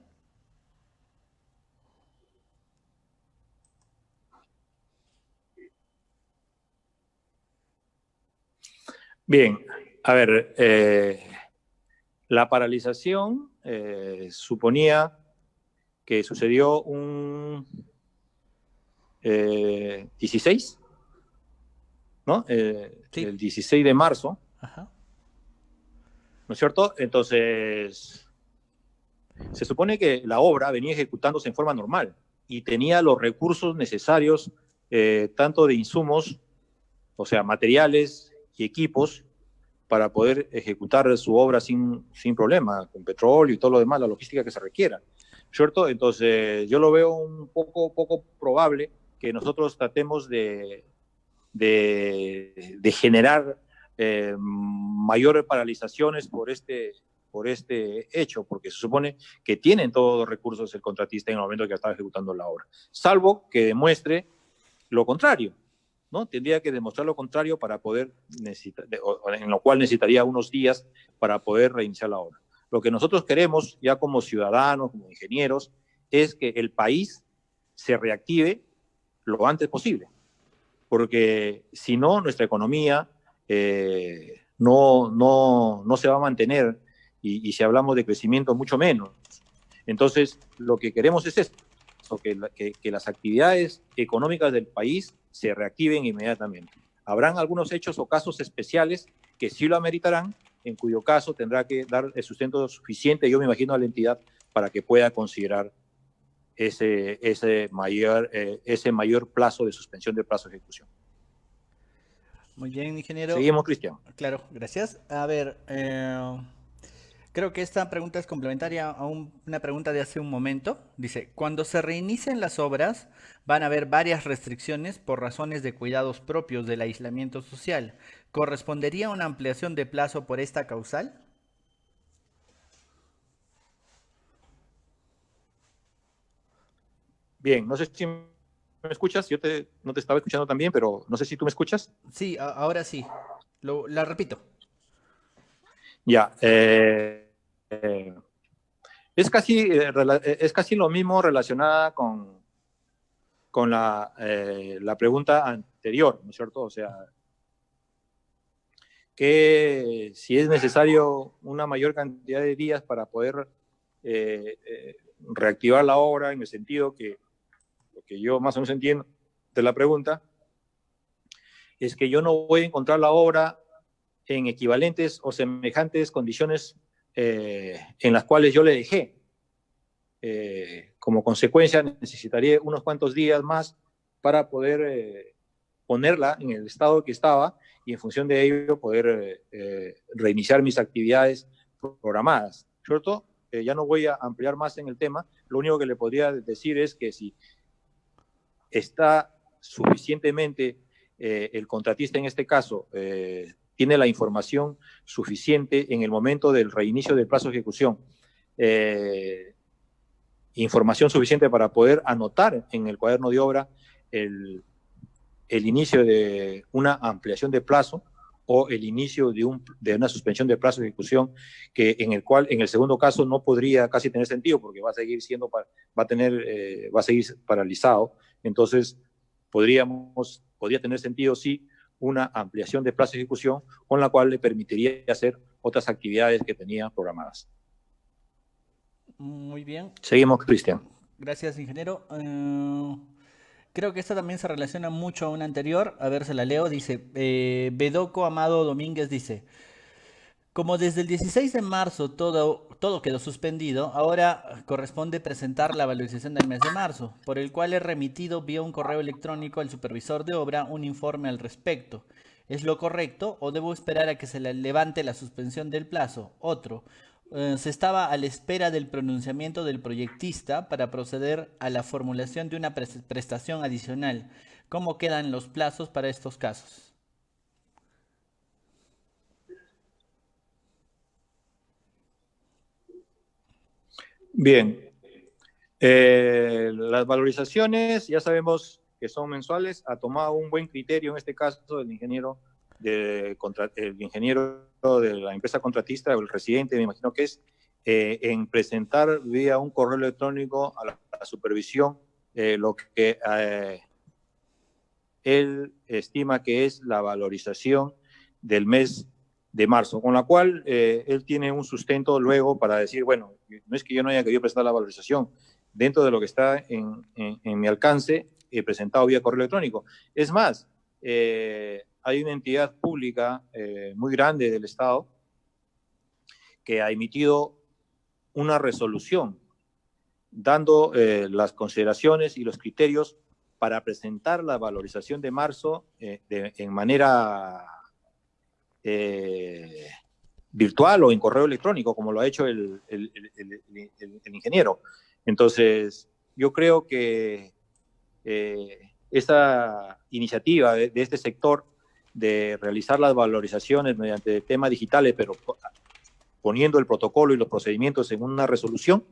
Bien, a ver, la paralización suponía que sucedió un 16, ¿no? Sí. El 16 de marzo, Ajá. ¿no es cierto? Entonces, se supone que la obra venía ejecutándose en forma normal y tenía los recursos necesarios, tanto de insumos, o sea, materiales y equipos, para poder ejecutar su obra sin problema, con petróleo y todo lo demás, la logística que se requiera, ¿cierto? Entonces, yo lo veo un poco probable que nosotros tratemos de generar mayores paralizaciones por este hecho, porque se supone que tienen todos los recursos el contratista en el momento que está ejecutando la obra, salvo que demuestre lo contrario, ¿no? Tendría que demostrar lo contrario para poder en lo cual necesitaría unos días para poder reiniciar la obra. Lo que nosotros queremos, ya como ciudadanos, como ingenieros, es que el país se reactive lo antes posible, porque si no, nuestra economía no se va a mantener y si hablamos de crecimiento, mucho menos. Entonces, lo que queremos es esto, que las actividades económicas del país se reactiven inmediatamente. Habrán algunos hechos o casos especiales que sí lo ameritarán, en cuyo caso tendrá que dar el sustento suficiente, yo me imagino, a la entidad para que pueda considerar ese mayor plazo de suspensión del plazo de ejecución. Muy bien, ingeniero. Seguimos, Cristian. Claro, gracias. A ver, creo que esta pregunta es complementaria a una pregunta de hace un momento. Dice, cuando se reinicien las obras, van a haber varias restricciones por razones de cuidados propios del aislamiento social. ¿Correspondería una ampliación de plazo por esta causal? Bien, no sé si me escuchas, no te estaba escuchando también, pero no sé si tú me escuchas. Sí, ahora sí. La repito. Ya, es casi lo mismo relacionada con la pregunta anterior, ¿no es cierto? O sea, que si es necesario una mayor cantidad de días para poder reactivar la obra, en el sentido que lo que yo más o menos entiendo de la pregunta es que yo no voy a encontrar la obra en equivalentes o semejantes condiciones en las cuales yo le dejé. Como consecuencia, necesitaría unos cuantos días más para poder ponerla en el estado que estaba y en función de ello poder reiniciar mis actividades programadas, ¿cierto? Ya no voy a ampliar más en el tema, lo único que le podría decir es que si está suficientemente el contratista en este caso tiene la información suficiente en el momento del reinicio del plazo de ejecución, información suficiente para poder anotar en el cuaderno de obra el inicio de una ampliación de plazo o el inicio de una suspensión de plazo de ejecución, que en el cual, en el segundo caso, no podría casi tener sentido porque va a seguir va a seguir paralizado. Entonces, podría tener sentido, sí, una ampliación de plazo de ejecución con la cual le permitiría hacer otras actividades que tenía programadas. Muy bien. Seguimos, Cristian. Gracias, ingeniero. Creo que esta también se relaciona mucho a una anterior. A ver, se la leo. Dice, Bedoco Amado Domínguez dice, como desde el 16 de marzo todo quedó suspendido, ahora corresponde presentar la valorización del mes de marzo, por el cual he remitido vía un correo electrónico al supervisor de obra un informe al respecto. ¿Es lo correcto o debo esperar a que se levante la suspensión del plazo? Otro. Se estaba a la espera del pronunciamiento del proyectista para proceder a la formulación de una prestación adicional. ¿Cómo quedan los plazos para estos casos? Bien. Las valorizaciones ya sabemos que son mensuales. Ha tomado un buen criterio en este caso el ingeniero de la empresa contratista o el residente, me imagino que es, en presentar vía un correo electrónico a la supervisión lo que él estima que es la valorización del mes de marzo, con la cual él tiene un sustento luego para decir, bueno, no es que yo no haya querido presentar la valorización, dentro de lo que está en mi alcance, he presentado vía correo electrónico. Es más, hay una entidad pública muy grande del Estado que ha emitido una resolución dando las consideraciones y los criterios para presentar la valorización de marzo en manera virtual o en correo electrónico, como lo ha hecho el ingeniero. Entonces, yo creo que esta iniciativa de este sector de realizar las valorizaciones mediante temas digitales, pero poniendo el protocolo y los procedimientos en una resolución,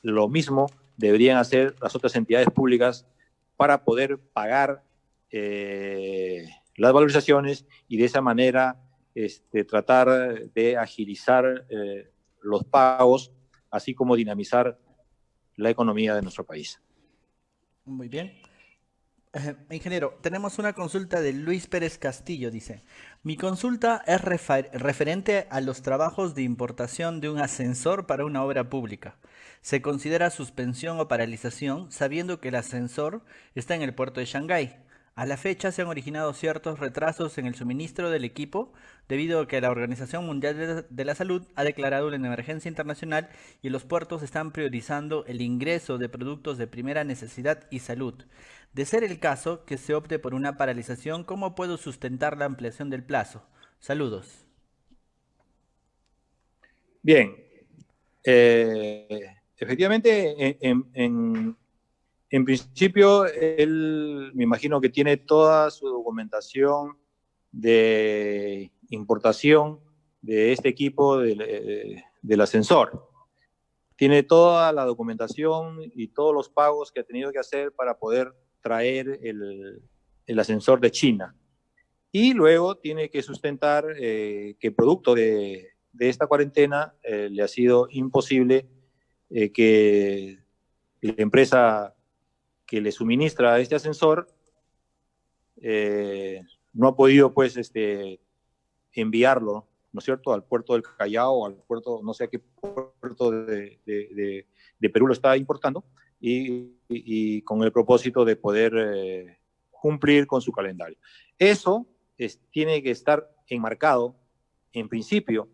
lo mismo deberían hacer las otras entidades públicas para poder pagar las valorizaciones y de esa manera tratar de agilizar los pagos, así como dinamizar la economía de nuestro país. Muy bien. Ingeniero, tenemos una consulta de Luis Pérez Castillo, dice. Mi consulta es referente a los trabajos de importación de un ascensor para una obra pública. Se considera suspensión o paralización sabiendo que el ascensor está en el puerto de Shanghái. A la fecha se han originado ciertos retrasos en el suministro del equipo debido a que la Organización Mundial de la Salud ha declarado una emergencia internacional y los puertos están priorizando el ingreso de productos de primera necesidad y salud. De ser el caso que se opte por una paralización, ¿cómo puedo sustentar la ampliación del plazo? Saludos. Bien, efectivamente, en principio, él me imagino que tiene toda su documentación de importación de este equipo del ascensor. Tiene toda la documentación y todos los pagos que ha tenido que hacer para poder traer el ascensor de China. Y luego tiene que sustentar que producto de esta cuarentena le ha sido imposible que la empresa que le suministra este ascensor no ha podido pues enviarlo, ¿no es cierto?, al puerto del Callao, al puerto, no sé a qué puerto de Perú lo está importando, y con el propósito de poder cumplir con su calendario. Eso tiene que estar enmarcado, en principio,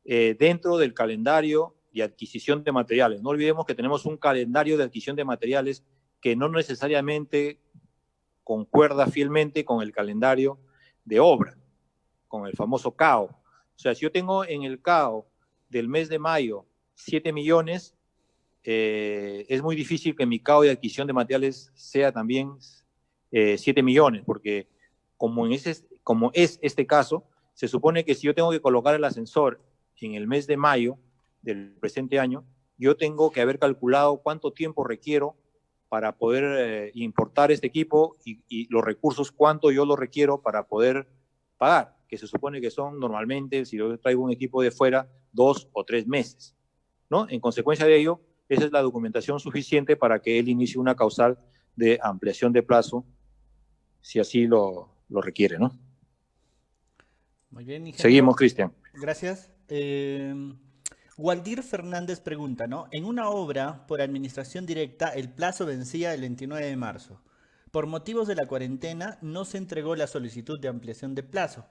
dentro del calendario de adquisición de materiales. No olvidemos que tenemos un calendario de adquisición de materiales que no necesariamente concuerda fielmente con el calendario de obra, con el famoso CAO. O sea, si yo tengo en el CAO del mes de mayo 7 millones, es muy difícil que mi CAO de adquisición de materiales sea también 7 millones, porque como es este caso, se supone que si yo tengo que colocar el ascensor en el mes de mayo del presente año, yo tengo que haber calculado cuánto tiempo requiero para poder importar este equipo y los recursos, cuánto yo lo requiero para poder pagar, que se supone que son normalmente, si yo traigo un equipo de fuera, 2 o 3 meses, ¿no? En consecuencia de ello, esa es la documentación suficiente para que él inicie una causal de ampliación de plazo, si así lo requiere, ¿no? Muy bien, ingeniero. Seguimos, Cristian. Gracias. Waldir Fernández pregunta, ¿no? En una obra por administración directa, el plazo vencía el 29 de marzo. Por motivos de la cuarentena, no se entregó la solicitud de ampliación de plazo.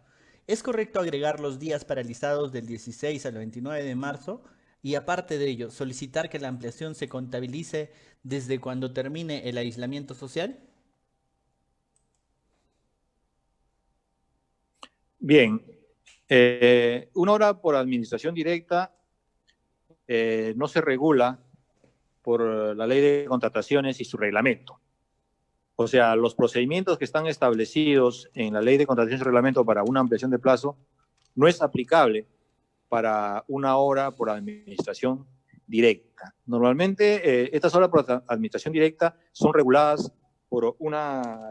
¿Es correcto agregar los días paralizados del 16 al 29 de marzo? Y aparte de ello, solicitar que la ampliación se contabilice desde cuando termine el aislamiento social. Bien, una obra por administración directa no se regula por la ley de contrataciones y su reglamento. O sea, los procedimientos que están establecidos en la ley de contrataciones y reglamento para una ampliación de plazo no es aplicable para una obra por administración directa. Normalmente, estas obras por administración directa son reguladas por una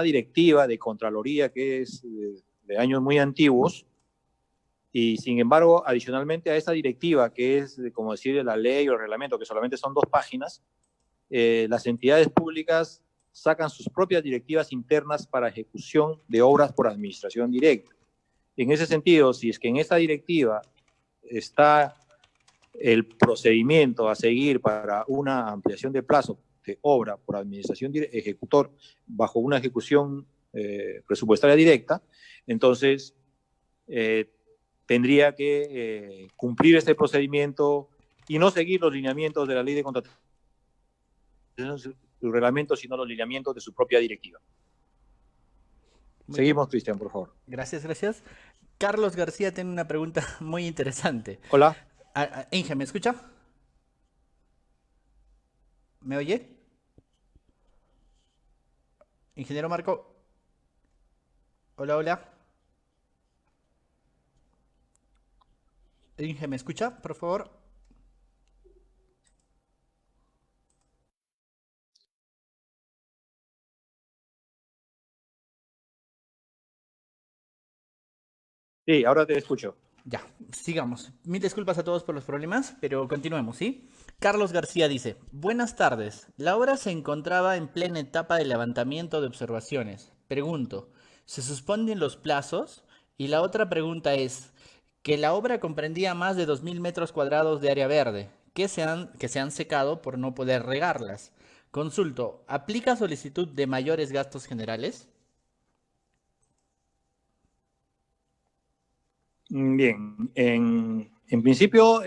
directiva de Contraloría que es de años muy antiguos, y sin embargo, adicionalmente a esa directiva, que es, como decir, la ley o el reglamento, que solamente son 2 páginas, las entidades públicas sacan sus propias directivas internas para ejecución de obras por administración directa. En ese sentido, si es que en esta directiva está el procedimiento a seguir para una ampliación de plazo de obra por administración ejecutor bajo una ejecución presupuestaria directa, entonces tendría que cumplir este procedimiento y no seguir los lineamientos de la ley de contrataciones el reglamento, sino los lineamientos de su propia directiva. Muy Seguimos, bien. Cristian, por favor. Gracias, gracias. Carlos García tiene una pregunta muy interesante. Hola. Inge, ¿me escucha? ¿Me oye? Ingeniero Marco. Hola, hola. Inge, ¿me escucha, por favor? Sí, ahora te escucho. Ya, sigamos. Mil disculpas a todos por los problemas, pero continuemos, ¿sí? Carlos García dice, buenas tardes. La obra se encontraba en plena etapa de levantamiento de observaciones. Pregunto, ¿se suspenden los plazos? Y la otra pregunta es, que la obra comprendía más de 2000 metros cuadrados de área verde, que se han secado por no poder regarlas. Consulto, ¿aplica solicitud de mayores gastos generales? Bien, en principio,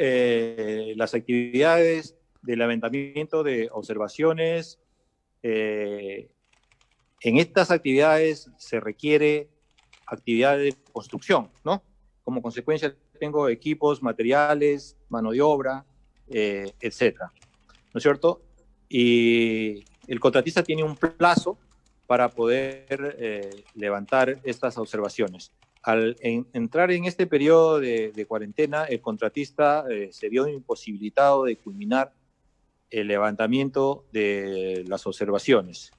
las actividades de levantamiento de observaciones, eh, en estas actividades se requiere actividad de construcción, ¿no? Como consecuencia tengo equipos, materiales, mano de obra, etcétera, ¿no es cierto? Y el contratista tiene un plazo para poder levantar estas observaciones. Al entrar en este periodo de cuarentena, el contratista se vio imposibilitado de culminar el levantamiento de las observaciones.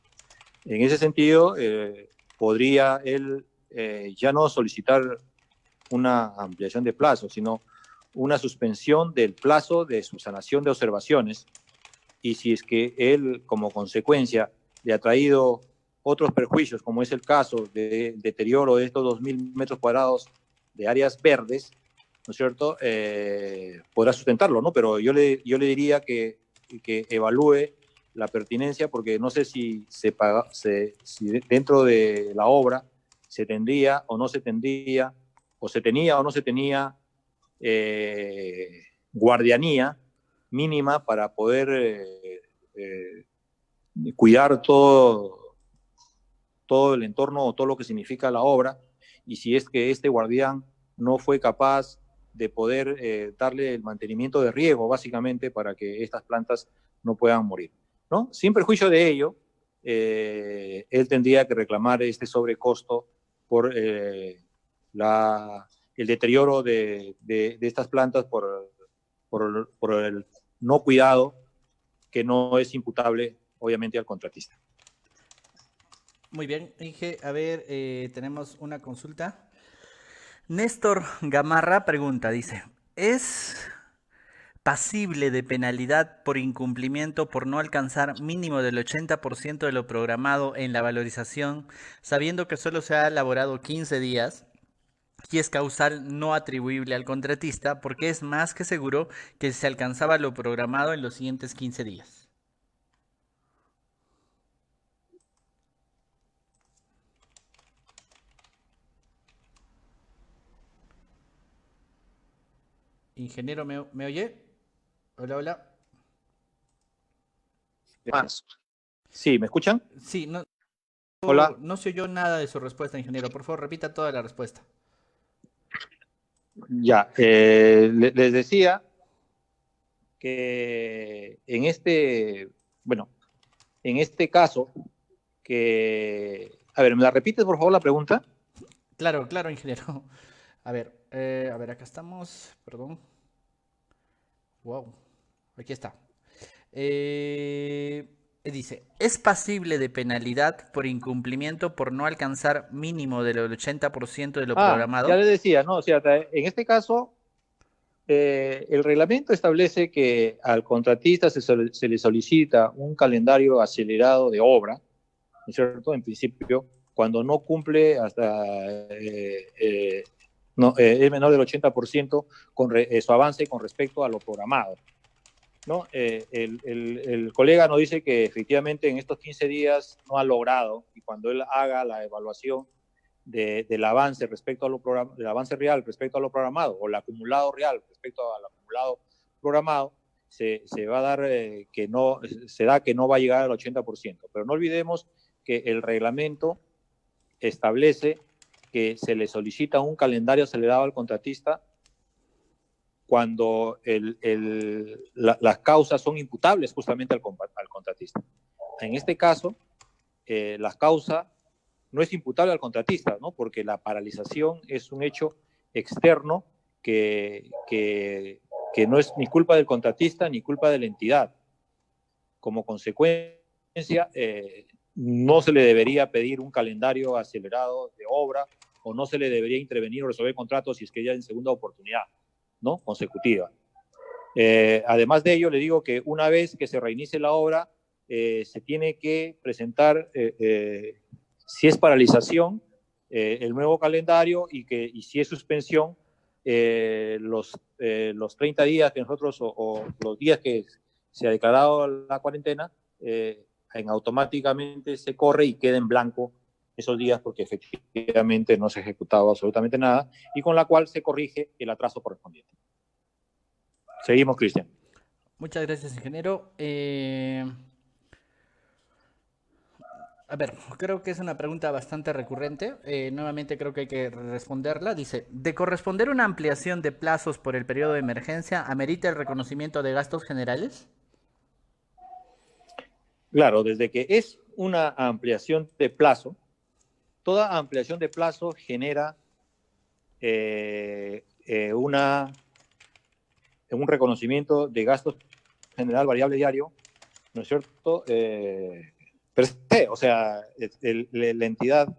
En ese sentido, podría él ya no solicitar una ampliación de plazo, sino una suspensión del plazo de subsanación de observaciones. Y si es que él, como consecuencia, le ha traído otros perjuicios, como es el caso del deterioro de estos 2000 metros cuadrados de áreas verdes, ¿no es cierto?, podrá sustentarlo, ¿no? Pero yo le diría que evalúe la pertinencia, porque no sé si si dentro de la obra se tendría o no se tendría, o se tenía o no se tenía guardianía mínima para poder eh, cuidar todo el entorno o todo lo que significa la obra, y si es que este guardián no fue capaz de poder darle el mantenimiento de riego, básicamente, para que estas plantas no puedan morir, ¿no? Sin perjuicio de ello, él tendría que reclamar este sobrecosto por el deterioro de estas plantas por el no cuidado, que no es imputable, obviamente, al contratista. Muy bien, Inge. A ver, tenemos una consulta. Néstor Gamarra pregunta, dice, ¿es pasible de penalidad por incumplimiento por no alcanzar mínimo del 80% de lo programado en la valorización, sabiendo que solo se ha elaborado 15 días? Y es causal no atribuible al contratista porque es más que seguro que se alcanzaba lo programado en los siguientes 15 días. Ingeniero, ¿me oye? Hola, hola. Sí, ¿me escuchan? Sí, no, Hola. no se oyó nada de su respuesta, ingeniero. Por favor, repita toda la respuesta. Ya, les decía que bueno, en este caso, a ver, ¿me la repites, por favor, la pregunta? Claro, claro, ingeniero. A ver, acá estamos. Perdón. Wow. Aquí está. Dice, ¿es pasible de penalidad por incumplimiento por no alcanzar mínimo del 80% de lo Ya programado? les decía, ¿no? O sea, en este caso, el reglamento establece que al contratista se le solicita un calendario acelerado de obra, ¿no es cierto? En principio, cuando no cumple hasta no, es menor del 80% con su avance con respecto a lo programado, ¿no? El colega nos dice que efectivamente en estos 15 días no ha logrado, y cuando él haga la evaluación del avance respecto a del avance real respecto a lo programado, o el acumulado real respecto al acumulado programado, se va a dar que no, se da que no va a llegar al 80%. Pero no olvidemos que el reglamento establece que se le solicita un calendario acelerado al contratista cuando las causas son imputables justamente al contratista. En este caso, la causa no es imputable al contratista, ¿no? Porque la paralización es un hecho externo que no es ni culpa del contratista ni culpa de la entidad. Como consecuencia, no se le debería pedir un calendario acelerado de obra o no se le debería intervenir o resolver contratos si es que ya en segunda oportunidad, ¿no? Consecutiva. Además de ello, le digo que una vez que se reinicie la obra, se tiene que presentar, si es paralización, el nuevo calendario y si es suspensión, los 30 días que nosotros o los días que se ha declarado la cuarentena, automáticamente se corre y queda en blanco esos días porque efectivamente no se ha ejecutado absolutamente nada y con la cual se corrige el atraso correspondiente. Seguimos, Cristian. Muchas gracias, ingeniero. A ver, creo que es una pregunta bastante recurrente. Nuevamente creo que hay que responderla. Dice, de corresponder una ampliación de plazos por el periodo de emergencia, ¿amerita el reconocimiento de gastos generales? Claro, desde que es una ampliación de plazo, toda ampliación de plazo genera un reconocimiento de gastos general variable diario, ¿no es cierto? O sea, la entidad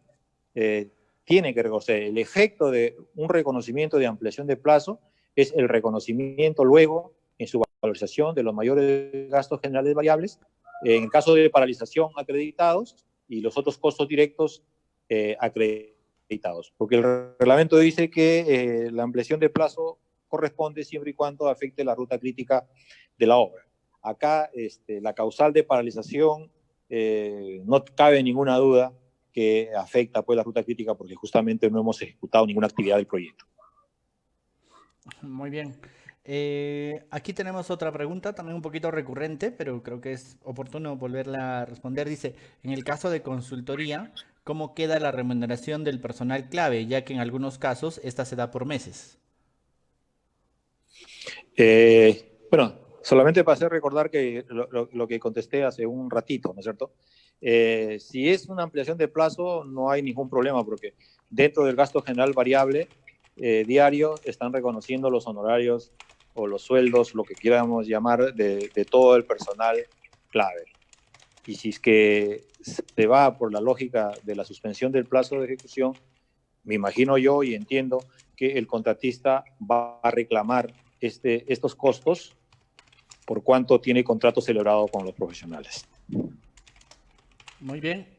tiene que reconocer. El efecto de un reconocimiento de ampliación de plazo es el reconocimiento luego en su valorización de los mayores gastos generales variables, en el caso de paralización acreditados y los otros costos directos acreditados. Porque el reglamento dice que la ampliación de plazo corresponde siempre y cuando afecte la ruta crítica de la obra. Acá la causal de paralización no cabe ninguna duda que afecta pues la ruta crítica porque justamente no hemos ejecutado ninguna actividad del proyecto. Muy bien. Aquí tenemos otra pregunta, también un poquito recurrente, pero creo que es oportuno volverla a responder. Dice, en el caso de consultoría, ¿cómo queda la remuneración del personal clave? Ya que en algunos casos esta se da por meses. Bueno, solamente para hacer recordar que lo que contesté hace un ratito, ¿no es cierto? Si es una ampliación de plazo, no hay ningún problema porque dentro del gasto general variable diario están reconociendo los honorarios o los sueldos, lo que quieramos llamar, de todo el personal clave. Y si es que se va por la lógica de la suspensión del plazo de ejecución, me imagino yo y entiendo que el contratista va a reclamar estos costos por cuanto tiene contrato celebrado con los profesionales. Muy bien.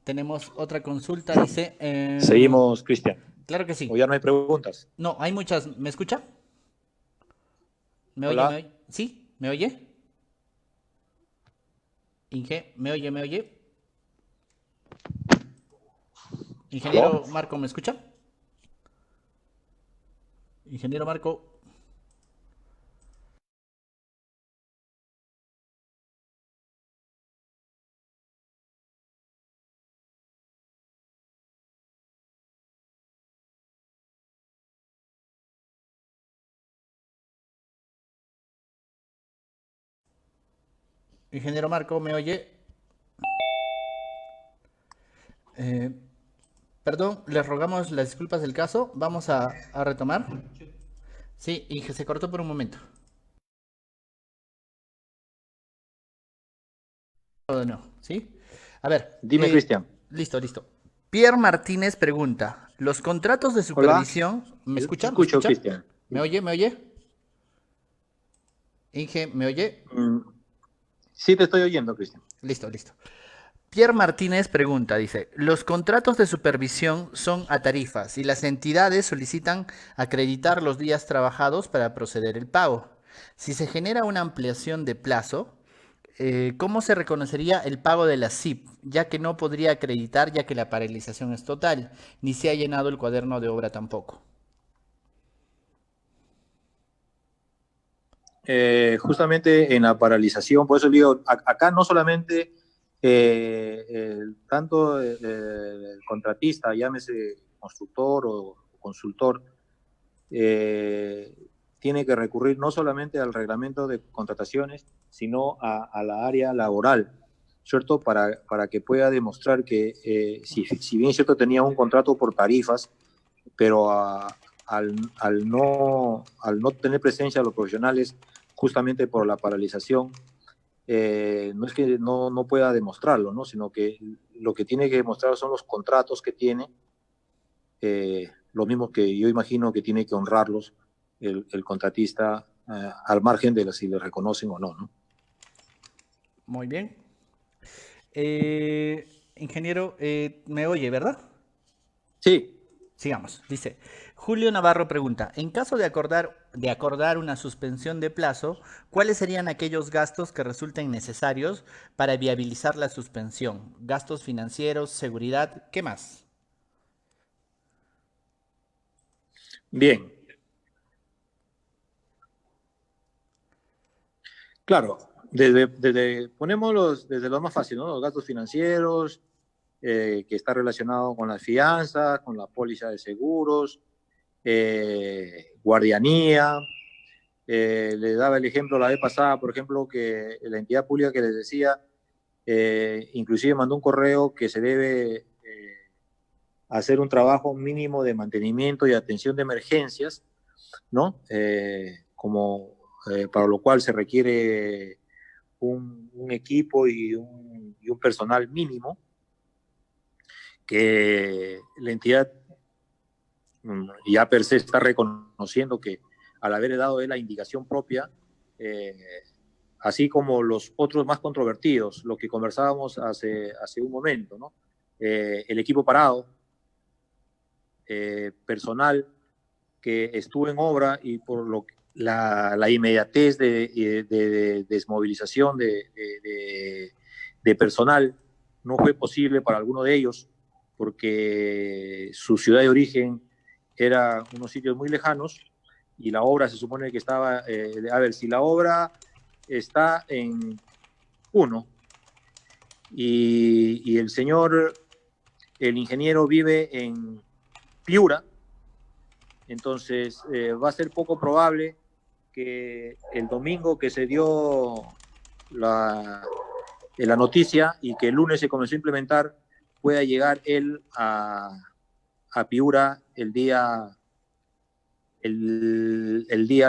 Tenemos otra consulta, dice... Seguimos, Cristian. Claro que sí. ¿O ya no hay preguntas? No, hay muchas. ¿Me escucha? ¿Me oye? Hola. ¿Me oye? ¿Sí? ¿Me oye? Inge, ¿me oye? ¿Me oye? Ingeniero ¿No? Marco, ¿me escucha? Ingeniero Marco. Ingeniero Marco, ¿me oye? Eh, Perdón, les rogamos las disculpas del caso. Vamos a retomar. Sí, Inge, se cortó por un momento. No, ¿sí? A ver, Dime, Cristian. listo, listo. Pierre Martínez pregunta, ¿los contratos de Hola. supervisión... ¿Me Te escucha? ¿Me escucho, escucha? Cristian. ¿Me oye? ¿Me oye? Inge, ¿me oye? Sí, te estoy oyendo, Cristian. Listo, listo. Pierre Martínez pregunta, dice, los contratos de supervisión son a tarifas y las entidades solicitan acreditar los días trabajados para proceder el pago. Si se genera una ampliación de plazo, ¿cómo se reconocería el pago de la SIP? Ya que no podría acreditar ya que la paralización es total, ni se ha llenado el cuaderno de obra tampoco. Justamente en la paralización, por eso digo, acá no solamente tanto el contratista, llámese constructor o consultor, eh, tiene que recurrir no solamente al reglamento de contrataciones, sino a la área laboral, ¿cierto? Para que pueda demostrar que si bien es cierto tenía un contrato por tarifas, pero al no tener presencia de los profesionales justamente por la paralización, no es que no pueda demostrarlo, ¿no? Sino que lo que tiene que demostrar son los contratos que tiene, lo mismo que yo imagino que tiene que honrarlos el contratista al margen de si le reconocen o no, ¿no? Muy bien. Ingeniero, me oye, ¿verdad? Sí, Sigamos. Dice, Julio Navarro pregunta, en caso de acordar una suspensión de plazo, ¿cuáles serían aquellos gastos que resulten necesarios para viabilizar la suspensión? Gastos financieros, seguridad, ¿qué más? bien. Claro, ponemos desde lo más fácil, ¿no? Los gastos financieros, que está relacionado con las fianzas, con la póliza de seguros, guardianía. Le daba el ejemplo la vez pasada, por ejemplo, que la entidad pública que les decía, inclusive mandó un correo que se debe hacer un trabajo mínimo de mantenimiento y atención de emergencias, ¿no? Para lo cual se requiere un equipo y un personal mínimo que la entidad ya per se está reconociendo que al haber dado la indicación propia, eh, así como los otros más controvertidos, lo que conversábamos hace un momento, ¿no? El equipo parado, personal que estuvo en obra y por la inmediatez de desmovilización de personal no fue posible para alguno de ellos porque su ciudad de origen era unos sitios muy lejanos y la obra se supone que estaba, a ver, si la obra está en uno y el señor, el ingeniero vive en Piura, entonces va a ser poco probable que el domingo que se dio la noticia y que el lunes se comenzó a implementar, pueda llegar él a Piura el día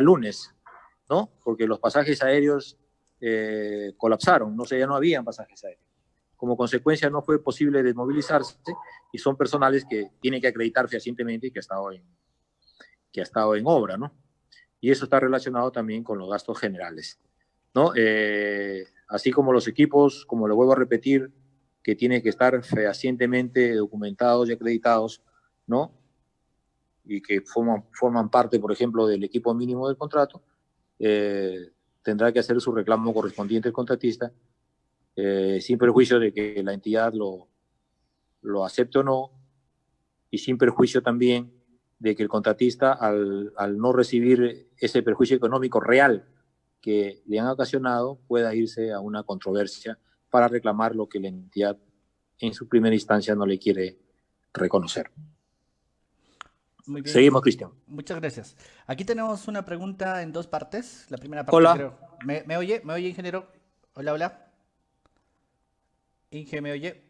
lunes, ¿no? Porque los pasajes aéreos colapsaron, no sé, ya no habían pasajes aéreos. Como consecuencia no fue posible desmovilizarse y son personales que tienen que acreditar fehacientemente que ha estado en obra, ¿no? Y eso está relacionado también con los gastos generales, ¿no? Así como los equipos, como le vuelvo a repetir, que tienen que estar fehacientemente documentados y acreditados, ¿no? Y que forman parte, por ejemplo, del equipo mínimo del contrato, tendrá que hacer su reclamo correspondiente el contratista, sin perjuicio de que la entidad lo acepte o no, y sin perjuicio también de que el contratista, al no recibir ese perjuicio económico real que le han ocasionado, pueda irse a una controversia para reclamar lo que la entidad en su primera instancia no le quiere reconocer. Muy bien, Seguimos, Cristian. muchas gracias. Aquí tenemos una pregunta en dos partes. La primera parte Hola. creo. ¿Me oye? ¿Me oye, ingeniero? Hola, hola. Inge, ¿me oye?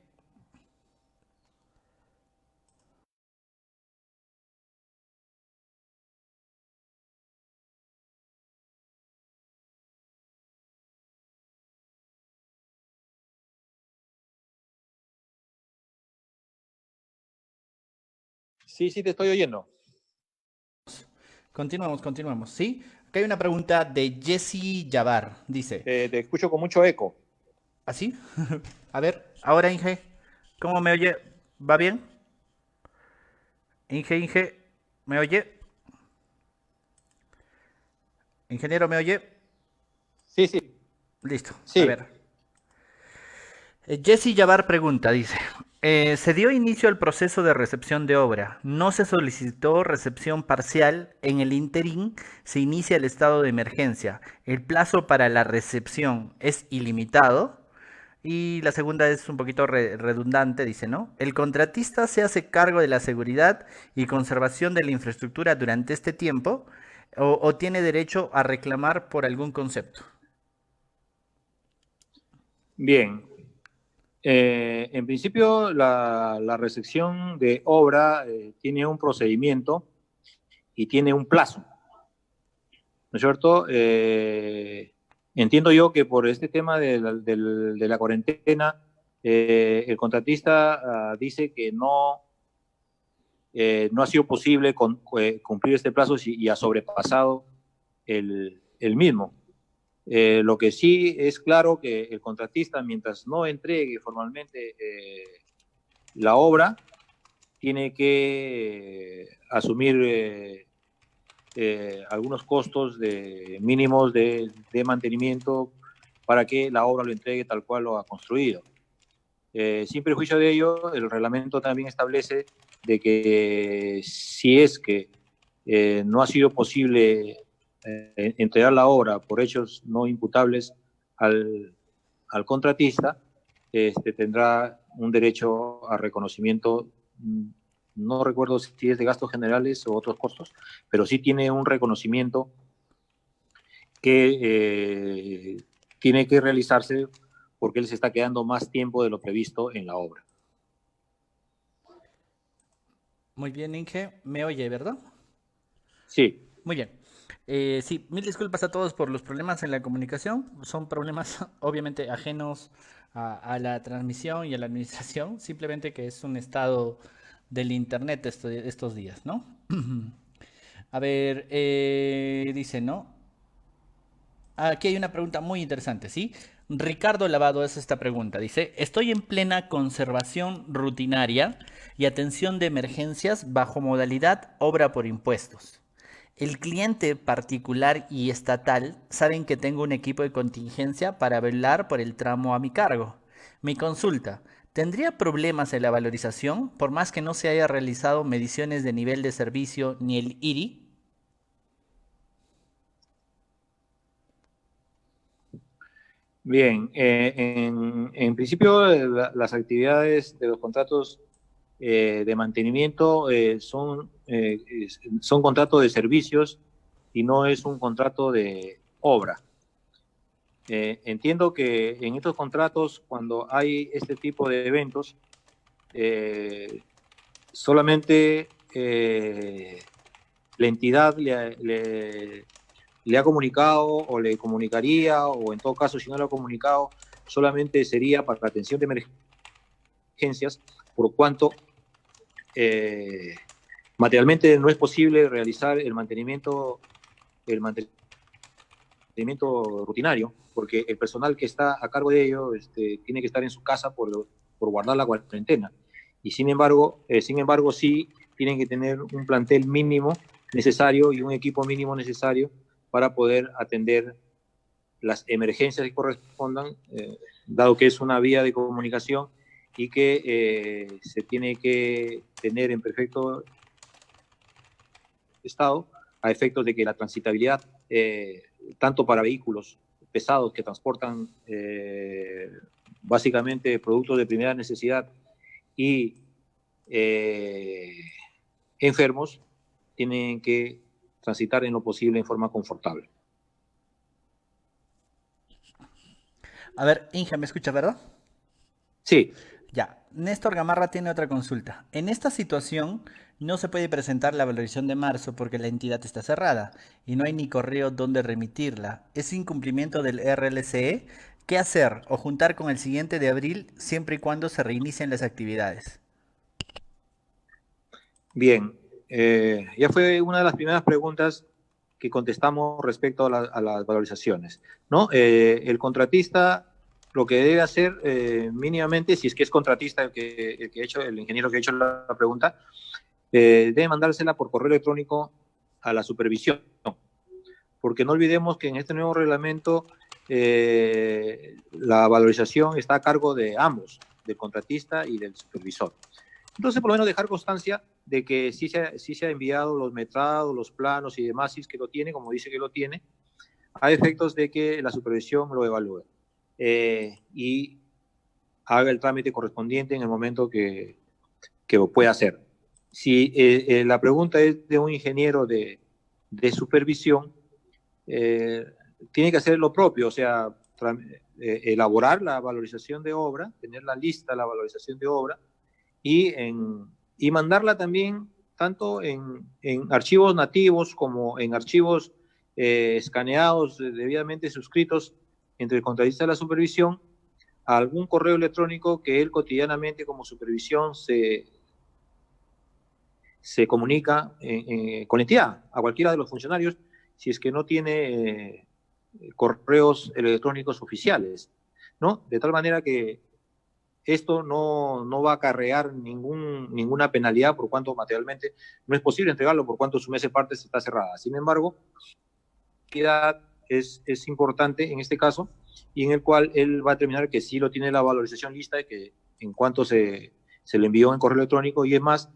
Sí, sí, te estoy oyendo. Continuamos, continuamos. ¿Sí? Acá hay una pregunta de Jesse Yavar. Dice, Te escucho con mucho eco. ¿así? A ver, ahora Inge, ¿cómo me oye? ¿Va bien? Inge, ¿me oye? Ingeniero, ¿me oye? Sí, sí, Listo. A sí. ver. Jesse Yavar pregunta, dice, Se dio inicio al proceso de recepción de obra. No se solicitó recepción parcial. En el interín se inicia el estado de emergencia. El plazo para la recepción es ilimitado. Y la segunda es un poquito redundante, dice, ¿no? El contratista se hace cargo de la seguridad y conservación de la infraestructura durante este tiempo o tiene derecho a reclamar por algún concepto. Bien, en principio la recepción de obra tiene un procedimiento y tiene un plazo, ¿no es cierto? Entiendo yo que por este tema de la cuarentena, el contratista dice que no ha sido posible cumplir este plazo y ha sobrepasado el mismo. Lo que sí es claro que el contratista, mientras no entregue formalmente la obra, tiene que asumir algunos costos mínimos de mantenimiento para que la obra lo entregue tal cual lo ha construido. Sin perjuicio de ello, el reglamento también establece de que si es que no ha sido posible entregar la obra por hechos no imputables al contratista, tendrá un derecho a reconocimiento. No recuerdo si es de gastos generales o otros costos, pero sí tiene un reconocimiento que tiene que realizarse porque él se está quedando más tiempo de lo previsto en la obra. Muy bien, Inge. ¿Me oye, verdad? Sí. Muy bien. Sí, mil disculpas a todos por los problemas en la comunicación. Son problemas obviamente ajenos a la transmisión y a la administración. Simplemente que es un estado del internet estos días, ¿no? A ver, dice, ¿no? Aquí hay una pregunta muy interesante, ¿sí? Ricardo Lavado es esta pregunta. Dice, estoy en plena conservación rutinaria y atención de emergencias bajo modalidad obra por impuestos. El cliente particular y estatal saben que tengo un equipo de contingencia para velar por el tramo a mi cargo. Mi consulta, ¿tendría problemas en la valorización por más que no se haya realizado mediciones de nivel de servicio ni el IRI? Bien, en principio las actividades de los contratos de mantenimiento son contratos de servicios y no es un contrato de obra. Entiendo que en estos contratos, cuando hay este tipo de eventos, solamente la entidad le ha comunicado o le comunicaría, o en todo caso, si no lo ha comunicado, solamente sería para la atención de emergencias, por cuanto materialmente no es posible realizar el mantenimiento rutinario, porque el personal que está a cargo de ello tiene que estar en su casa por guardar la cuarentena. Y sin embargo, sí tienen que tener un plantel mínimo necesario y un equipo mínimo necesario para poder atender las emergencias que correspondan, dado que es una vía de comunicación y que se tiene que tener en perfecto estado a efectos de que la transitabilidad, tanto para vehículos pesados que transportan básicamente productos de primera necesidad y enfermos, tienen que transitar en lo posible en forma confortable. A ver, Inge, ¿me escucha, verdad? Sí. Ya, Néstor Gamarra tiene otra consulta. En esta situación no se puede presentar la valorización de marzo porque la entidad está cerrada y no hay ni correo donde remitirla. ¿Es incumplimiento del RLCE? ¿Qué hacer? ¿O juntar con el siguiente de abril siempre y cuando se reinicien las actividades? Bien, ya fue una de las primeras preguntas que contestamos respecto a las valorizaciones, ¿no? El contratista lo que debe hacer mínimamente, si es que es contratista el ingeniero que ha hecho la pregunta, debe mandársela por correo electrónico a la supervisión, porque no olvidemos que en este nuevo reglamento la valorización está a cargo de ambos, del contratista y del supervisor. Entonces, por lo menos dejar constancia de que sí se ha enviado los metrados, los planos y demás, si es que lo tiene, como dice que lo tiene, a efectos de que la supervisión lo evalúe y haga el trámite correspondiente en el momento que lo pueda hacer. Si la pregunta es de un ingeniero de supervisión, tiene que hacer lo propio, o sea, elaborar la valorización de obra, tener la lista, la valorización de obra, y mandarla también tanto en archivos nativos como en archivos escaneados, debidamente suscritos entre el contratista y la supervisión, a algún correo electrónico que él cotidianamente como supervisión se comunica con la entidad, a cualquiera de los funcionarios, si es que no tiene correos electrónicos oficiales, ¿no? De tal manera que esto no va a acarrear ninguna penalidad por cuanto materialmente no es posible entregarlo por cuanto su mes de partes está cerrada. Sin embargo, la es importante en este caso y en el cual él va a determinar que sí lo tiene la valorización lista y que en cuanto se le envió en correo electrónico y es más,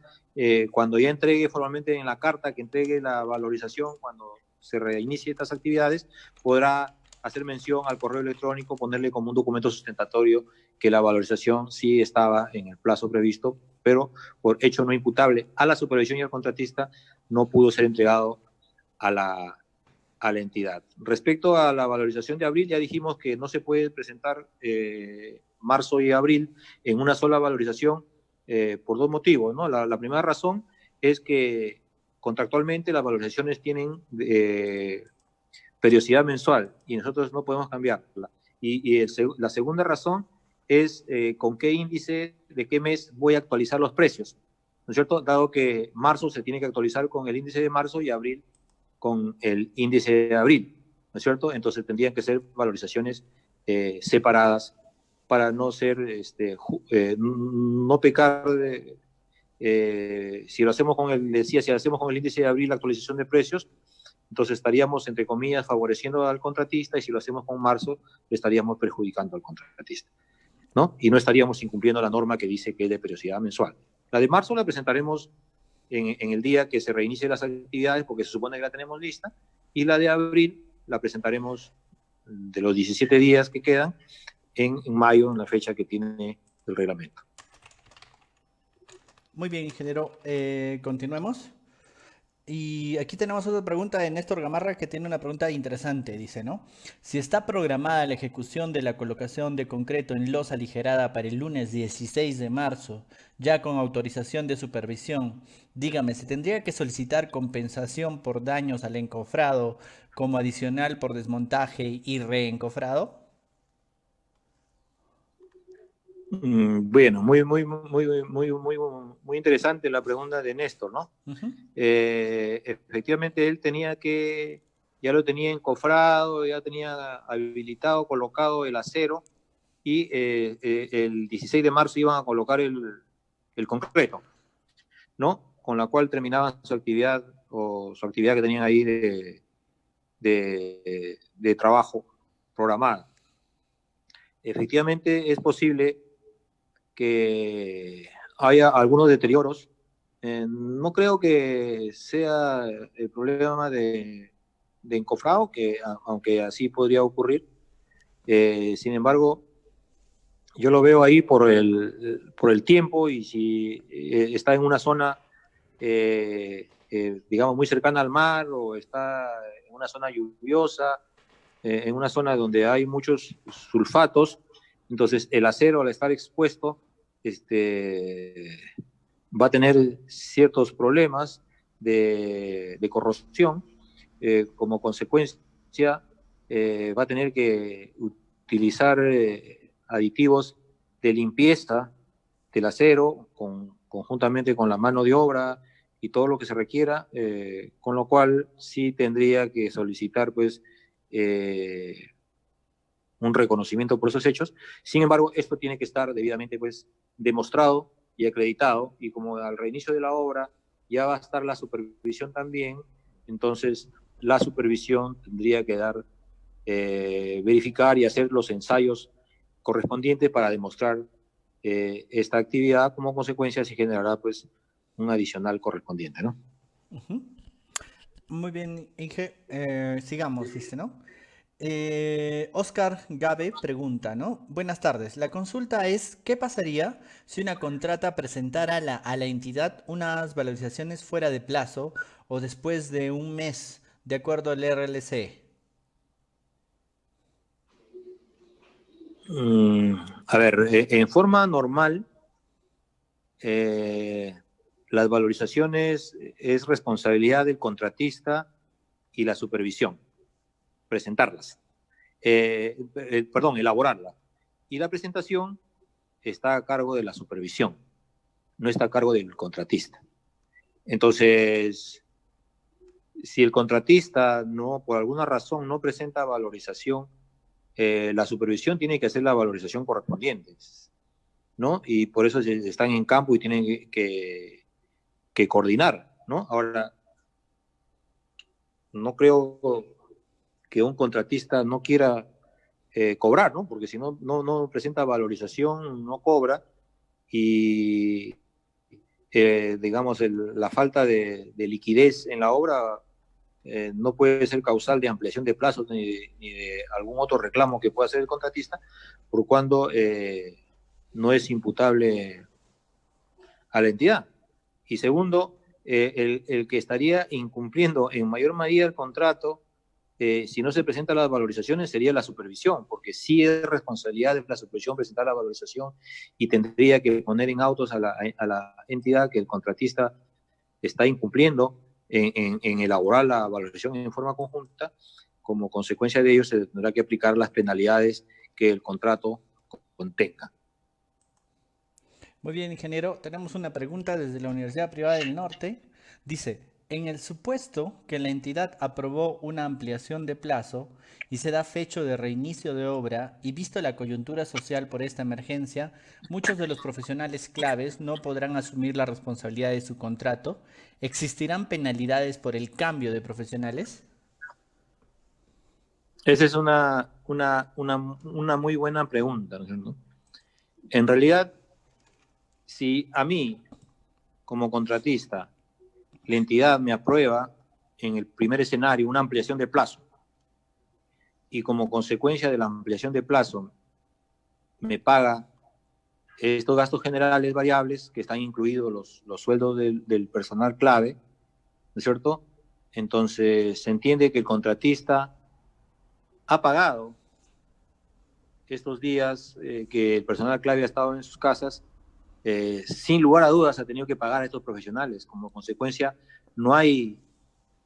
cuando ya entregue formalmente en la carta que entregue la valorización, cuando se reinicie estas actividades, podrá hacer mención al correo electrónico, ponerle como un documento sustentatorio que la valorización sí estaba en el plazo previsto, pero por hecho no imputable a la supervisión y al contratista no pudo ser entregado a la entidad. Respecto a la valorización de abril, ya dijimos que no se puede presentar marzo y abril en una sola valorización por dos motivos, ¿no? La primera razón es que contractualmente las valorizaciones tienen periodicidad mensual y nosotros no podemos cambiarla. La segunda razón es con qué índice, de qué mes voy a actualizar los precios, ¿no es cierto? Dado que marzo se tiene que actualizar con el índice de marzo y abril con el índice de abril, ¿no es cierto? Entonces tendrían que ser valorizaciones separadas para no ser, no pecar si lo hacemos con si lo hacemos con el índice de abril, la actualización de precios, entonces estaríamos, entre comillas, favoreciendo al contratista y si lo hacemos con marzo, le estaríamos perjudicando al contratista, ¿no? Y no estaríamos incumpliendo la norma que dice que es de periodicidad mensual. La de marzo la presentaremos en el día que se reinicien las actividades, porque se supone que la tenemos lista, y la de abril la presentaremos de los 17 días que quedan en mayo, en la fecha que tiene el reglamento. Muy bien, ingeniero. Continuemos. Y aquí tenemos otra pregunta de Néstor Gamarra que tiene una pregunta interesante, dice, ¿no? Si está programada la ejecución de la colocación de concreto en losa aligerada para el lunes 16 de marzo, ya con autorización de supervisión, dígame, ¿se tendría que solicitar compensación por daños al encofrado como adicional por desmontaje y reencofrado? Bueno, muy interesante la pregunta de Néstor, ¿no? Ujú. Efectivamente, él ya lo tenía encofrado, ya tenía habilitado, colocado el acero y el 16 de marzo iban a colocar el concreto, ¿no? Con la cual terminaban su actividad o su actividad que tenían ahí de trabajo programada. Efectivamente, es posible que haya algunos deterioros. No creo que sea el problema de encofrado, aunque así podría ocurrir. Sin embargo, yo lo veo ahí por el tiempo y si está en una zona, digamos, muy cercana al mar o está en una zona lluviosa, en una zona donde hay muchos sulfatos, entonces el acero al estar expuesto va a tener ciertos problemas de corrosión. Como consecuencia, va a tener que utilizar aditivos de limpieza del acero conjuntamente con la mano de obra y todo lo que se requiera, con lo cual sí tendría que solicitar pues un reconocimiento por esos hechos. Sin embargo, esto tiene que estar debidamente pues demostrado y acreditado, y como al reinicio de la obra ya va a estar la supervisión también, entonces la supervisión tendría que verificar y hacer los ensayos correspondientes para demostrar esta actividad, como consecuencia se generará pues un adicional correspondiente, ¿no? Ujú. Muy bien, Inge. Sigamos, dice, ¿no? Oscar Gabe pregunta, ¿no? Buenas tardes. La consulta es, ¿qué pasaría si una contrata presentara a la entidad unas valorizaciones fuera de plazo o después de un mes, de acuerdo al RLC? Mm, a ver, en forma normal, eh, las valorizaciones es responsabilidad del contratista y la supervisión, presentarlas, perdón, elaborarla. Y la presentación está a cargo de la supervisión, no está a cargo del contratista. Entonces, si el contratista no, por alguna razón no presenta valorización, la supervisión tiene que hacer la valorización correspondiente, ¿no? Y por eso están en campo y tienen que coordinar, ¿no? Ahora, no creo que un contratista no quiera cobrar, ¿no? Porque si no presenta valorización, no cobra y, digamos, la falta de liquidez en la obra no puede ser causal de ampliación de plazos ni de algún otro reclamo que pueda hacer el contratista, por cuando no es imputable a la entidad. Y segundo, el que estaría incumpliendo en mayor medida el contrato, si no se presentan las valorizaciones, sería la supervisión, porque sí es responsabilidad de la supervisión presentar la valorización y tendría que poner en autos a la entidad que el contratista está incumpliendo en elaborar la valorización en forma conjunta. Como consecuencia de ello, se tendrá que aplicar las penalidades que el contrato contenga. Muy bien, ingeniero. Tenemos una pregunta desde la Universidad Privada del Norte. Dice, en el supuesto que la entidad aprobó una ampliación de plazo y se da fecha de reinicio de obra y visto la coyuntura social por esta emergencia, muchos de los profesionales claves no podrán asumir la responsabilidad de su contrato. ¿Existirán penalidades por el cambio de profesionales? Esa es una muy buena pregunta, ¿no es cierto? En realidad, si a mí, como contratista, la entidad me aprueba en el primer escenario una ampliación de plazo y como consecuencia de la ampliación de plazo me paga estos gastos generales variables que están incluidos los sueldos del personal clave, ¿no es cierto? Entonces se entiende que el contratista ha pagado estos días que el personal clave ha estado en sus casas, sin lugar a dudas ha tenido que pagar a estos profesionales. Como consecuencia, no hay,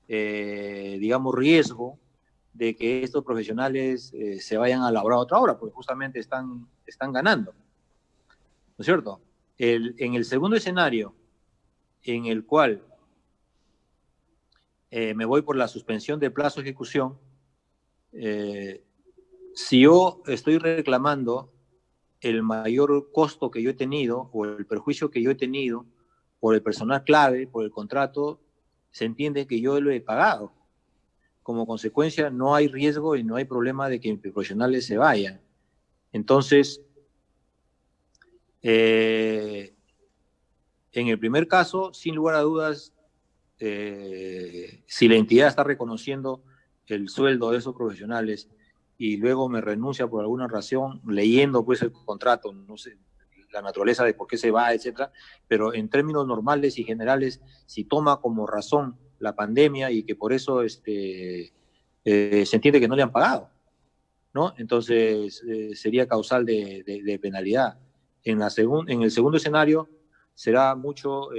digamos, riesgo de que estos profesionales se vayan a laborar otra hora, porque justamente están ganando, ¿no es cierto? En el segundo escenario, en el cual me voy por la suspensión de plazo de ejecución, si yo estoy reclamando el mayor costo que yo he tenido o el perjuicio que yo he tenido por el personal clave, por el contrato, se entiende que yo lo he pagado. Como consecuencia, no hay riesgo y no hay problema de que mis profesionales se vayan. Entonces, en el primer caso, sin lugar a dudas, si la entidad está reconociendo el sueldo de esos profesionales y luego me renuncia por alguna razón, leyendo pues el contrato, no sé la naturaleza de por qué se va, etcétera, pero en términos normales y generales, si toma como razón la pandemia y que por eso se entiende que no le han pagado, ¿no? Entonces sería causal de penalidad. En el segundo escenario será mucho,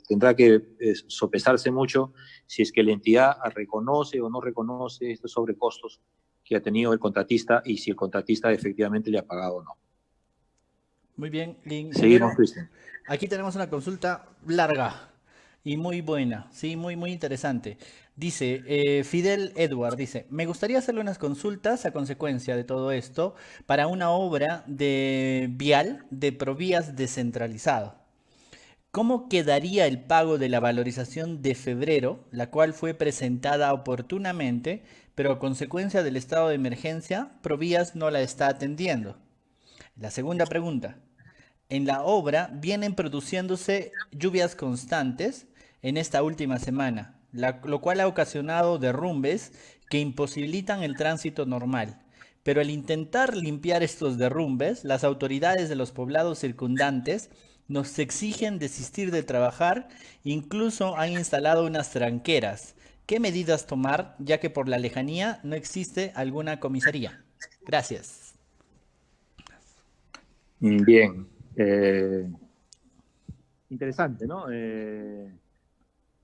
tendrá que sopesarse mucho si es que la entidad reconoce o no reconoce estos sobrecostos que ha tenido el contratista y si el contratista efectivamente le ha pagado o no. Muy bien, Seguimos, ingeniero. Cristian. Aquí tenemos una consulta larga y muy buena, sí, muy interesante. Dice, Fidel Edward, dice, me gustaría hacerle unas consultas a consecuencia de todo esto para una obra de vial de Provías descentralizado. ¿Cómo quedaría el pago de la valorización de febrero, la cual fue presentada oportunamente, pero a consecuencia del estado de emergencia, Provías no la está atendiendo? La segunda pregunta. en la obra vienen produciéndose lluvias constantes en esta última semana, lo cual ha ocasionado derrumbes que imposibilitan el tránsito normal. Pero al intentar limpiar estos derrumbes, las autoridades de los poblados circundantes nos exigen desistir de trabajar, incluso han instalado unas tranqueras. ¿Qué medidas tomar, ya que por la lejanía no existe alguna comisaría? Gracias. Bien. Interesante, ¿no? En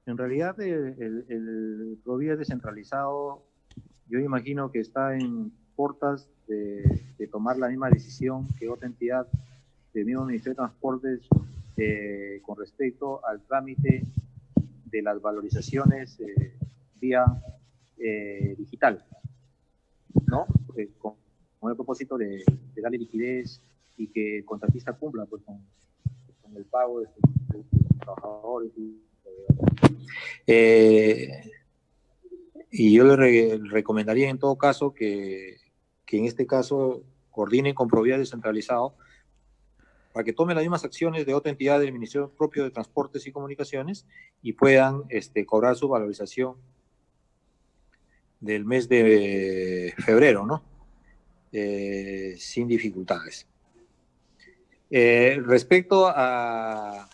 realidad, el Provía descentralizado, yo imagino que está en portas de tomar la misma decisión que otra entidad del mismo Ministerio de Transportes con respecto al trámite de las valorizaciones vía digital, ¿no? Con el propósito de darle liquidez y que el contratista cumpla pues, con el pago de sus trabajadores. Y yo le recomendaría en todo caso que en este caso coordinen con Provía descentralizado para que tomen las mismas acciones de otra entidad del Ministerio propio de Transportes y Comunicaciones y puedan cobrar su valorización del mes de febrero, ¿no? Sin dificultades. Respecto al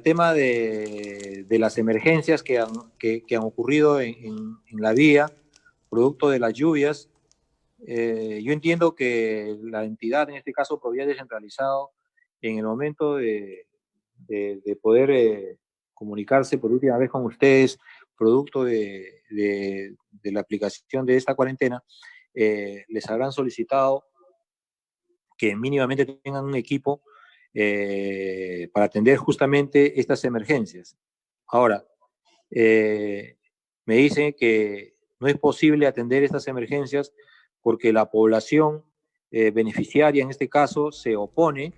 tema de las emergencias que han ocurrido en la vía, producto de las lluvias, yo entiendo que la entidad, en este caso Provía descentralizado, en el momento de poder comunicarse por última vez con ustedes, producto de la aplicación de esta cuarentena, les habrán solicitado que mínimamente tengan un equipo para atender justamente estas emergencias. Ahora, me dicen que no es posible atender estas emergencias porque la población beneficiaria, en este caso, se opone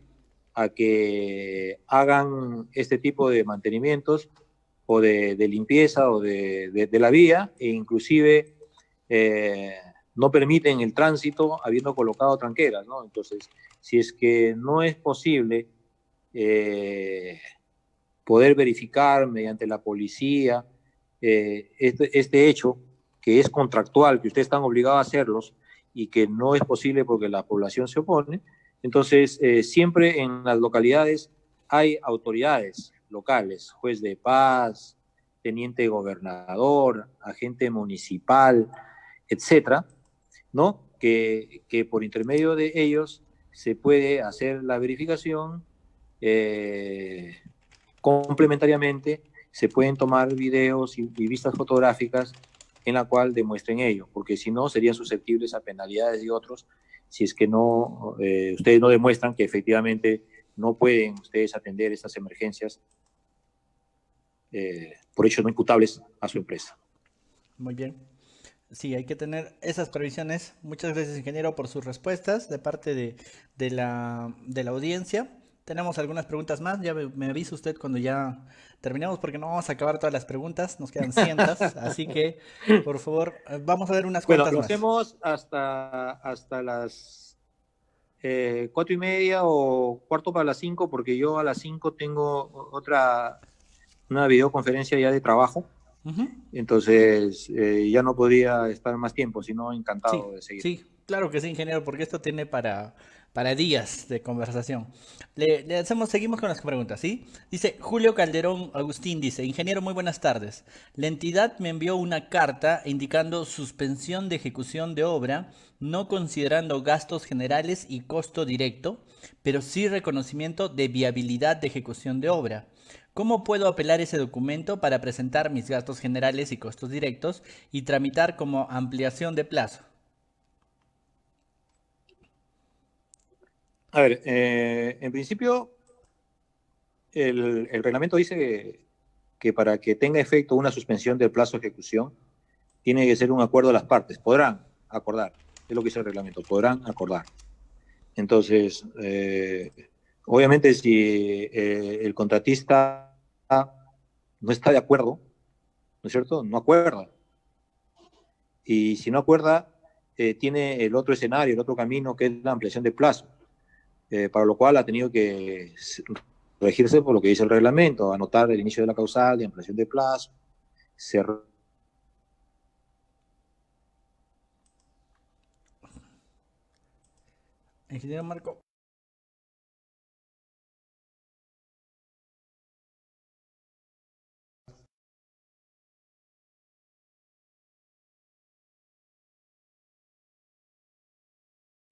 a que hagan este tipo de mantenimientos o de limpieza o de la vía, e inclusive no permiten el tránsito habiendo colocado tranqueras, ¿no? Entonces, si es que no es posible poder verificar mediante la policía este hecho, que es contractual, que ustedes están obligados a hacerlos y que no es posible porque la población se opone, entonces siempre en las localidades hay autoridades locales, juez de paz, teniente gobernador, agente municipal, etcétera, ¿no? Que por intermedio de ellos se puede hacer la verificación. Complementariamente, se pueden tomar videos y vistas fotográficas en la cual demuestren ello, porque si no, serían susceptibles a penalidades y otros si es que no, ustedes no demuestran que efectivamente no pueden ustedes atender estas emergencias por hechos no imputables a su empresa. Muy bien. Sí, hay que tener esas previsiones. Muchas gracias, ingeniero, por sus respuestas de parte de la audiencia. Tenemos algunas preguntas más. Ya me avisa usted cuando ya terminemos, porque no vamos a acabar todas las preguntas. Nos quedan cientos. Así que, por favor, vamos a ver unas Bueno, cuantas lo más. hacemos hasta las 4:30 o cuarto para las 5, porque yo a las 5 tengo una videoconferencia ya de trabajo. Ujú. Entonces, ya no podría estar más tiempo, sino Sí, encantado de seguir. sí, claro que sí, ingeniero, porque esto tiene para días de conversación. Seguimos con las preguntas, ¿sí? Dice Julio Calderón Agustín, dice, ingeniero, muy buenas tardes. La entidad me envió una carta indicando suspensión de ejecución de obra, no considerando gastos generales y costo directo, pero sí reconocimiento de viabilidad de ejecución de obra. ¿Cómo puedo apelar ese documento para presentar mis gastos generales y costos directos y tramitar como ampliación de plazo? A ver, en principio, el reglamento dice que para que tenga efecto una suspensión del plazo de ejecución, tiene que ser un acuerdo de las partes. Podrán acordar, es lo que dice el reglamento, podrán acordar. Entonces, obviamente, si el contratista no está de acuerdo, ¿no es cierto? No acuerda. Y si no acuerda, tiene el otro escenario, el otro camino, que es la ampliación de plazo. para lo cual ha tenido que regirse por lo que dice el reglamento, anotar el inicio de la causal, de ampliación de plazo, cerrar. Ingeniero Marco.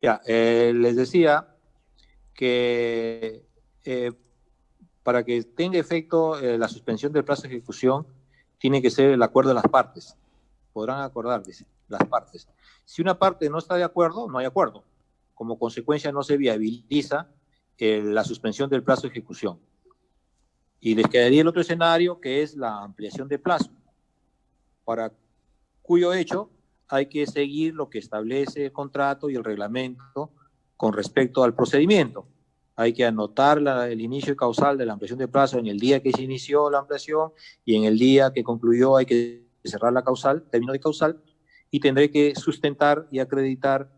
Ya, les decía que para que tenga efecto la suspensión del plazo de ejecución, tiene que ser el acuerdo de las partes. Podrán acordar, dice, las partes. Si una parte no está de acuerdo, no hay acuerdo. Como consecuencia, no se viabiliza la suspensión del plazo de ejecución. Y les quedaría el otro escenario, que es la ampliación de plazo, para cuyo hecho hay que seguir lo que establece el contrato y el reglamento con respecto al procedimiento. Hay que anotar el inicio causal de la ampliación de plazo en el día que se inició la ampliación y en el día que concluyó hay que cerrar la causal, término de causal, y tendré que sustentar y acreditar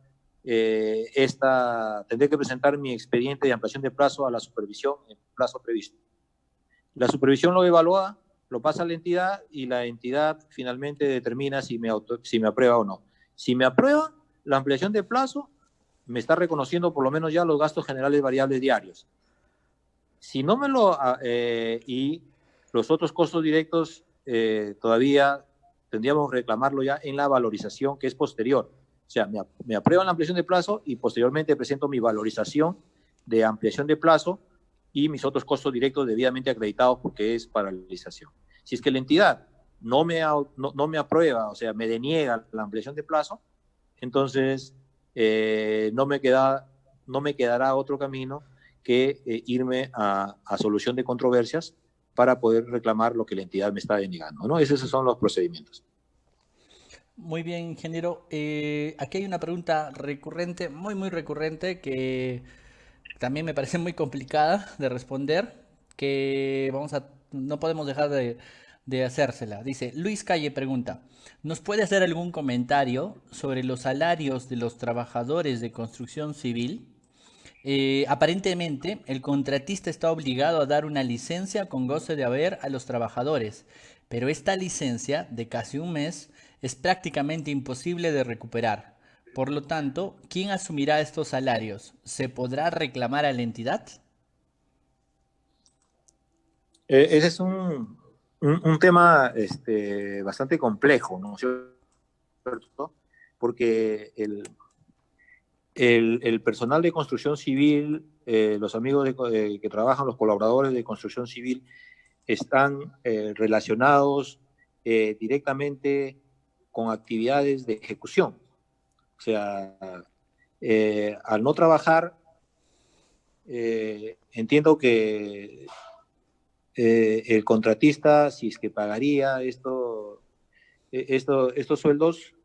tendré que presentar mi expediente de ampliación de plazo a la supervisión en plazo previsto. La supervisión lo evalúa, lo pasa a la entidad y la entidad finalmente determina si me aprueba o no. Si me aprueba la ampliación de plazo, me está reconociendo por lo menos ya los gastos generales variables diarios. Si no me lo... y los otros costos directos todavía tendríamos que reclamarlo ya en la valorización que es posterior. O sea, me aprueban la ampliación de plazo y posteriormente presento mi valorización de ampliación de plazo y mis otros costos directos debidamente acreditados porque es paralización. Si es que la entidad no me aprueba, o sea, me deniega la ampliación de plazo, entonces no me quedará otro camino que irme a solución de controversias para poder reclamar lo que la entidad me está denegando, ¿no? Esos son los procedimientos. Muy bien, ingeniero. Aquí hay una pregunta recurrente, muy recurrente, que también me parece muy complicada de responder, que no podemos dejar de hacérsela. Dice, Luis Calle pregunta, ¿nos puede hacer algún comentario sobre los salarios de los trabajadores de construcción civil? Aparentemente, el contratista está obligado a dar una licencia con goce de haber a los trabajadores, pero esta licencia, de casi un mes, es prácticamente imposible de recuperar. Por lo tanto, ¿quién asumirá estos salarios? ¿Se podrá reclamar a la entidad? Ese es un tema bastante complejo, ¿no es cierto? Porque el personal de construcción civil, los amigos que trabajan, los colaboradores de construcción civil, están relacionados directamente con actividades de ejecución. O sea, al no trabajar, entiendo que el contratista, si es que pagaría estos sueldos,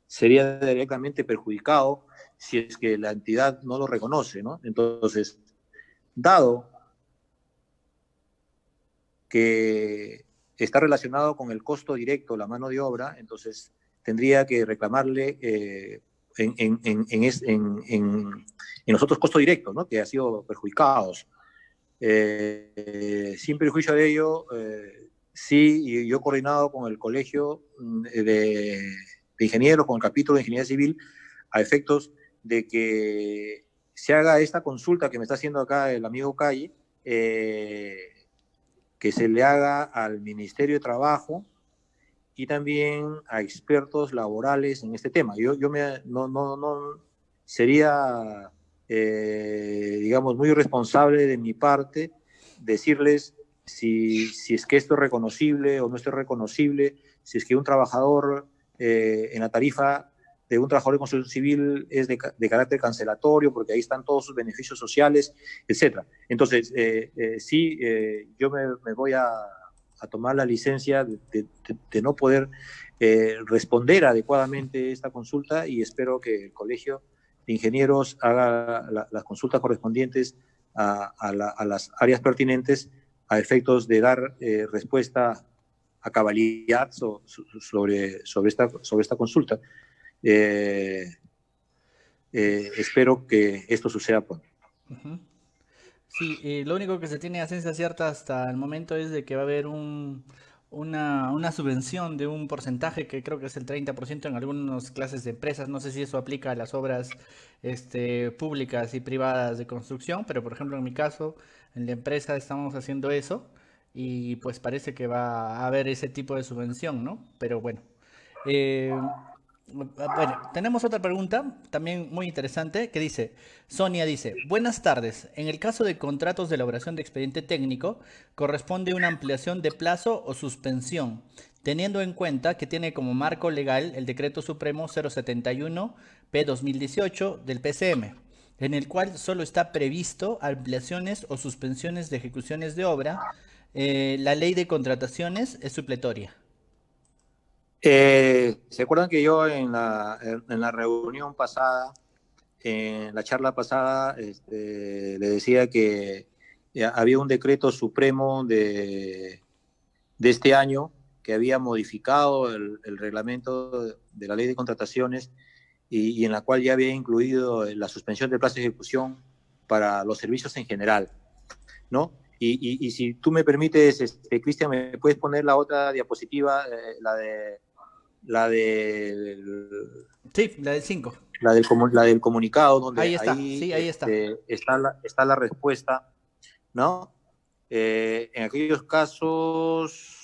sería directamente perjudicado si es que la entidad no lo reconoce, ¿no? Entonces, dado que está relacionado con el costo directo, la mano de obra, entonces tendría que reclamarle en los otros costos directos, ¿no? Que han sido perjudicados. Sin perjuicio de ello, sí, y yo he coordinado con el colegio de ingenieros, con el capítulo de ingeniería civil, a efectos de que se haga esta consulta que me está haciendo acá el amigo Calle, que se le haga al Ministerio de Trabajo y también a expertos laborales en este tema. No sería, digamos, muy irresponsable de mi parte decirles si es que esto es reconocible o no es reconocible, si es que un trabajador en la tarifa de un trabajador de construcción civil es de carácter cancelatorio, porque ahí están todos sus beneficios sociales, etcétera. Entonces, sí, yo me voy a tomar la licencia de no poder responder adecuadamente esta consulta y espero que el Colegio de Ingenieros haga las consultas correspondientes a las áreas pertinentes a efectos de dar respuesta a cabalidad sobre esta consulta. espero que esto suceda pronto. Ujú. Sí, lo único que se tiene a ciencia cierta hasta el momento es de que va a haber una subvención de un porcentaje que creo que es el 30% en algunas clases de empresas. No sé si eso aplica a las obras públicas y privadas de construcción, pero por ejemplo en mi caso, en la empresa estamos haciendo eso y pues parece que va a haber ese tipo de subvención, ¿no? Pero bueno. Eh, bueno, tenemos otra pregunta también muy interesante que dice, Sonia dice, buenas tardes, en el caso de contratos de elaboración de expediente técnico, corresponde una ampliación de plazo o suspensión, teniendo en cuenta que tiene como marco legal el Decreto Supremo 071-P 2018 del PCM, en el cual solo está previsto ampliaciones o suspensiones de ejecuciones de obra. La ley de contrataciones es supletoria. ¿Se acuerdan que yo en la reunión pasada, en la charla pasada, le decía que había un decreto supremo de este año que había modificado el reglamento de la ley de contrataciones y en la cual ya había incluido la suspensión de plazo de ejecución para los servicios en general, ¿no? Y si tú me permites, Cristian, ¿me puedes poner la otra diapositiva, la de Sí, la del 5. la del comunicado, donde Ahí está, ahí sí, ahí está. está la respuesta, ¿no? En aquellos casos,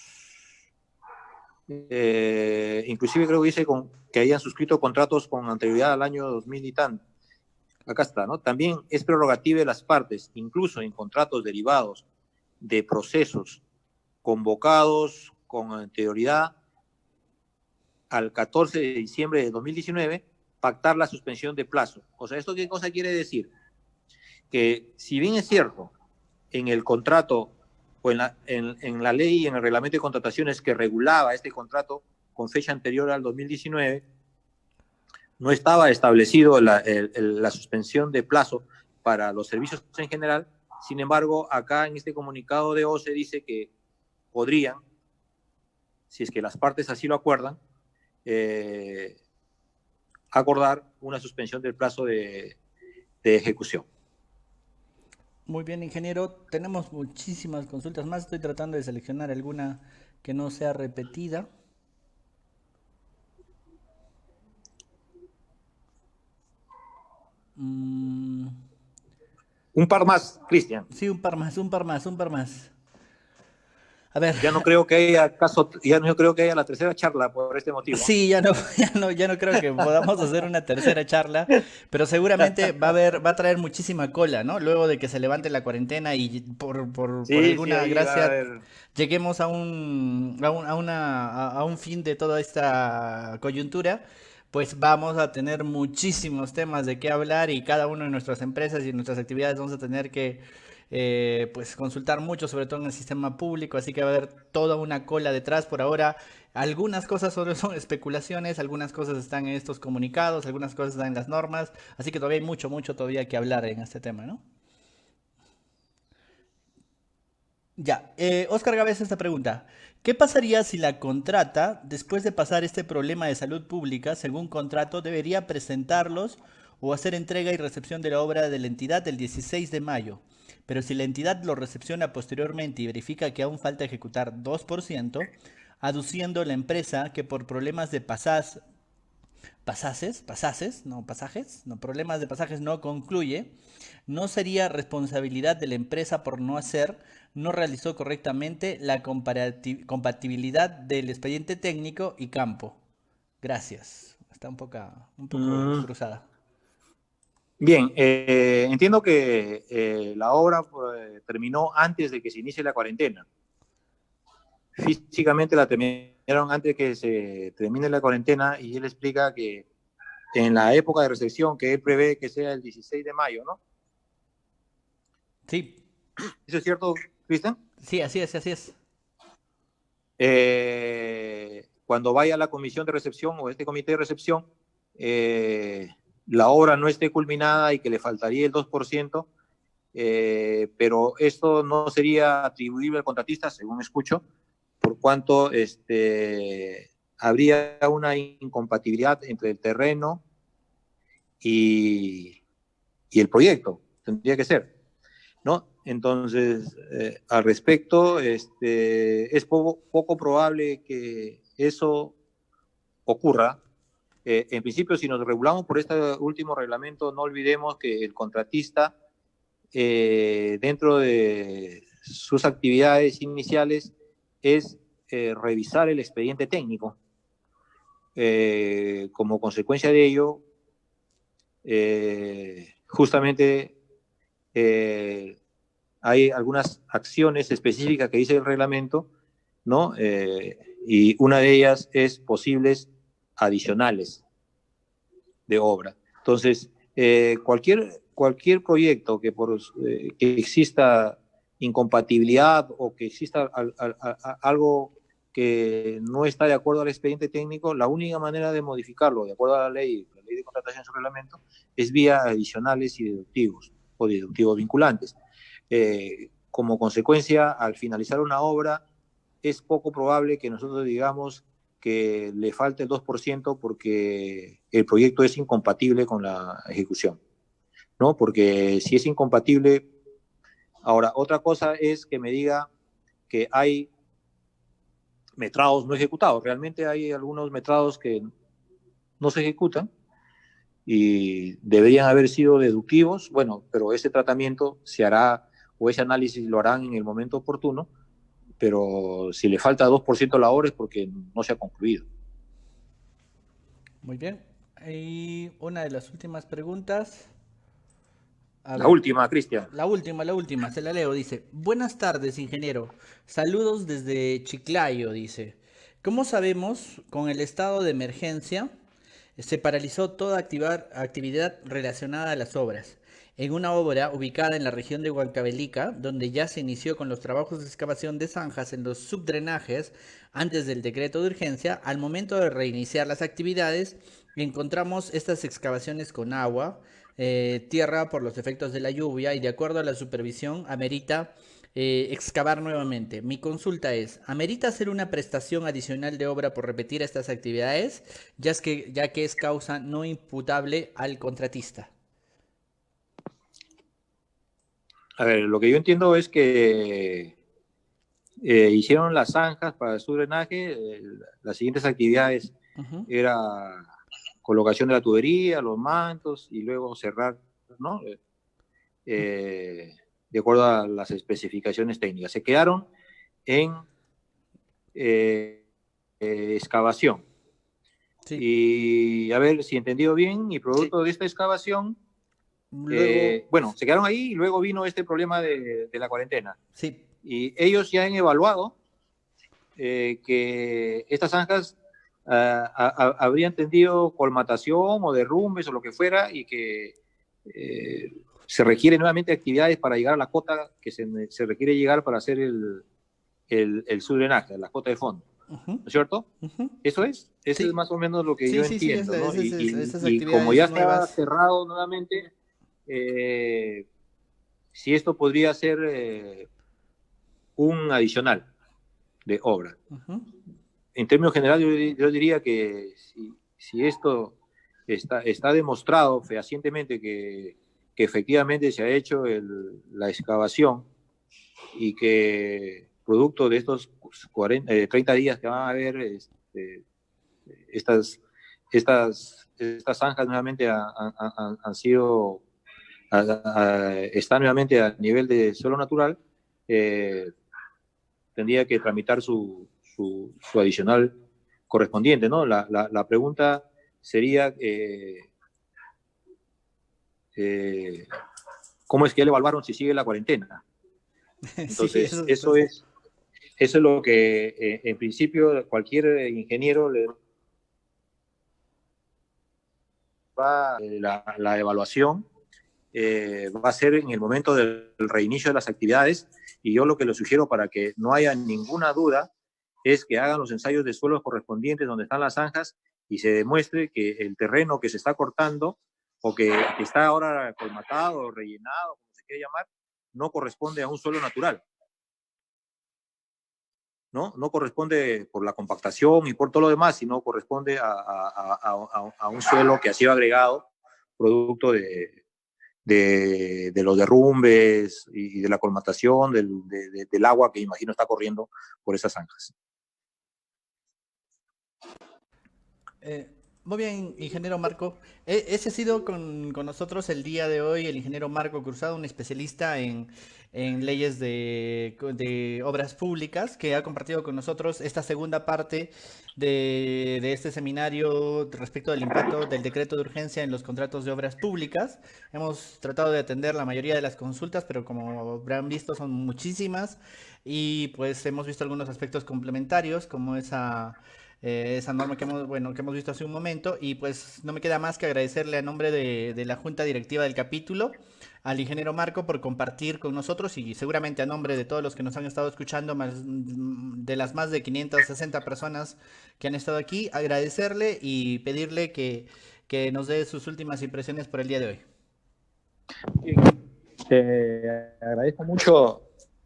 inclusive creo que dice que hayan suscrito contratos con anterioridad al año 2000 y tanto. Acá está, ¿no? También es prerrogativa de las partes, incluso en contratos derivados de procesos convocados con anterioridad al 14 de diciembre de 2019, pactar la suspensión de plazo. O sea, ¿esto qué cosa quiere decir? Que si bien es cierto, en el contrato o en la ley y en el reglamento de contrataciones que regulaba este contrato con fecha anterior al 2019, no estaba establecido la suspensión de plazo para los servicios en general. Sin embargo, acá en este comunicado de OCE dice que podrían, si es que las partes así lo acuerdan, acordar una suspensión del plazo de ejecución. Muy bien, ingeniero. Tenemos muchísimas consultas más. Estoy tratando de seleccionar alguna que no sea repetida. Mm, Un par más, Cristian. sí, un par más, un par más, un par más. A ver, Ya no creo que haya caso, ya no creo que haya la tercera charla por este motivo. sí, ya no creo que podamos hacer una tercera charla, pero seguramente va a traer muchísima cola, ¿no? Luego de que se levante la cuarentena y por Sí, sí, alguna ahí va a gracia haber. lleguemos a un fin de toda esta coyuntura, pues vamos a tener muchísimos temas de qué hablar y cada una de nuestras empresas y nuestras actividades vamos a tener que pues consultar mucho, sobre todo en el sistema público, así que va a haber toda una cola detrás por ahora. Algunas cosas solo son especulaciones, algunas cosas están en estos comunicados, algunas cosas están en las normas, así que todavía hay mucho, mucho todavía que hablar en este tema, ¿no? Ya, Oscar Gávez esta pregunta. ¿Qué pasaría si la contrata, después de pasar este problema de salud pública, según contrato, debería presentarlos o hacer entrega y recepción de la obra de la entidad el 16 de mayo? Pero si la entidad lo recepciona posteriormente y verifica que aún falta ejecutar 2%, aduciendo la empresa que por problemas de problemas de pasajes no concluye, no sería responsabilidad de la empresa por no hacer, no realizó correctamente la compatibilidad del expediente técnico y campo. Gracias. Está un poco Mm, cruzada. bien, entiendo que la obra terminó antes de que se inicie la cuarentena. Físicamente la terminaron antes de que se termine la cuarentena y él explica que en la época de recepción que él prevé que sea el 16 de mayo, ¿no? Sí, ¿Eso es cierto, Cristian? sí, así es, así es. Cuando vaya a la comisión de recepción o este comité de recepción, eh, la obra no esté culminada y que le faltaría el 2%, pero esto no sería atribuible al contratista, según escucho, por cuanto habría una incompatibilidad entre el terreno y el proyecto, tendría que ser, ¿no? Entonces, al respecto, es poco probable que eso ocurra. En principio, si nos regulamos por este último reglamento, no olvidemos que el contratista, dentro de sus actividades iniciales, es revisar el expediente técnico. Como consecuencia de ello, justamente hay algunas acciones específicas que dice el reglamento, ¿no? Y una de ellas es posibles adicionales de obra. Entonces, cualquier proyecto que exista incompatibilidad o que exista algo que no está de acuerdo al expediente técnico, la única manera de modificarlo, de acuerdo a la ley de contratación y su reglamento, es vía adicionales y deductivos o deductivos vinculantes. Como consecuencia, al finalizar una obra, es poco probable que nosotros digamos que le falte el 2% porque el proyecto es incompatible con la ejecución, ¿no? Porque si es incompatible, ahora, otra cosa es que me diga que hay metrados no ejecutados. Realmente hay algunos metrados que no se ejecutan y deberían haber sido deductivos, bueno, pero ese tratamiento se hará o ese análisis lo harán en el momento oportuno, pero si le falta 2% a la obra es porque no se ha concluido. Muy bien. Y una de las últimas preguntas. A La ver, última, Cristian. la última, se la leo. Dice, buenas tardes, ingeniero. Saludos desde Chiclayo, dice. ¿Cómo sabemos, con el estado de emergencia, se paralizó toda actividad relacionada a las obras? En una obra ubicada en la región de Huancavelica, donde ya se inició con los trabajos de excavación de zanjas en los subdrenajes antes del decreto de urgencia, al momento de reiniciar las actividades, encontramos estas excavaciones con agua, tierra por los efectos de la lluvia y de acuerdo a la supervisión amerita excavar nuevamente. Mi consulta es, ¿amerita hacer una prestación adicional de obra por repetir estas actividades, ya que es causa no imputable al contratista? A ver, lo que yo entiendo es que hicieron las zanjas para su drenaje. Las siguientes actividades Ujú. era colocación de la tubería, los mantos y luego cerrar, ¿no? De acuerdo a las especificaciones técnicas. Se quedaron en excavación. Sí. Y a ver si he entendido bien, y producto de esta excavación, Luego, bueno, se quedaron ahí y luego vino este problema de la cuarentena. sí. Y ellos ya han evaluado que estas zanjas habrían tenido colmatación o derrumbes o lo que fuera y que se requieren nuevamente actividades para llegar a la cota que se requiere llegar para hacer el subdrenaje, la cota de fondo, Ujú, ¿no es cierto? ujú. Eso es Sí, más o menos lo que yo sí, sí, sí, entiendo, ¿no? esas Y como ya actividades está nuevas. cerrado nuevamente, si esto podría ser un adicional de obra. Ujú. En términos generales, yo diría que si esto está demostrado fehacientemente que efectivamente se ha hecho la excavación y que producto de estos 30 días que van a haber, estas, estas zanjas nuevamente han sido, están nuevamente a nivel de suelo natural, eh, tendría que tramitar su adicional correspondiente, ¿no? La pregunta sería, ¿cómo es que le evaluaron si sigue la cuarentena? Sí, Entonces, eso es lo que en principio cualquier ingeniero le va la evaluación va a ser en el momento del reinicio de las actividades, y yo lo que les sugiero para que no haya ninguna duda es que hagan los ensayos de suelos correspondientes donde están las zanjas y se demuestre que el terreno que se está cortando o que está ahora colmatado o rellenado, como se quiere llamar, no corresponde a un suelo natural, ¿no? No corresponde por la compactación y por todo lo demás, sino corresponde a un suelo que ha sido agregado producto de los derrumbes y de la colmatación del agua que imagino está corriendo por esas zanjas. Muy bien, ingeniero Marco. Ese ha sido con nosotros el día de hoy el ingeniero Marco Cruzado, un especialista en leyes de obras públicas, que ha compartido con nosotros esta segunda parte de este seminario respecto del impacto del decreto de urgencia en los contratos de obras públicas. Hemos tratado de atender la mayoría de las consultas, pero como habrán visto son muchísimas y pues hemos visto algunos aspectos complementarios como esa norma que hemos, bueno, que hemos visto hace un momento. Y pues no me queda más que agradecerle a nombre de la Junta Directiva del capítulo al ingeniero Marco por compartir con nosotros y seguramente a nombre de todos los que nos han estado escuchando, más, de las más de 560 personas que han estado aquí, agradecerle y pedirle que nos dé sus últimas impresiones por el día de hoy. Agradezco mucho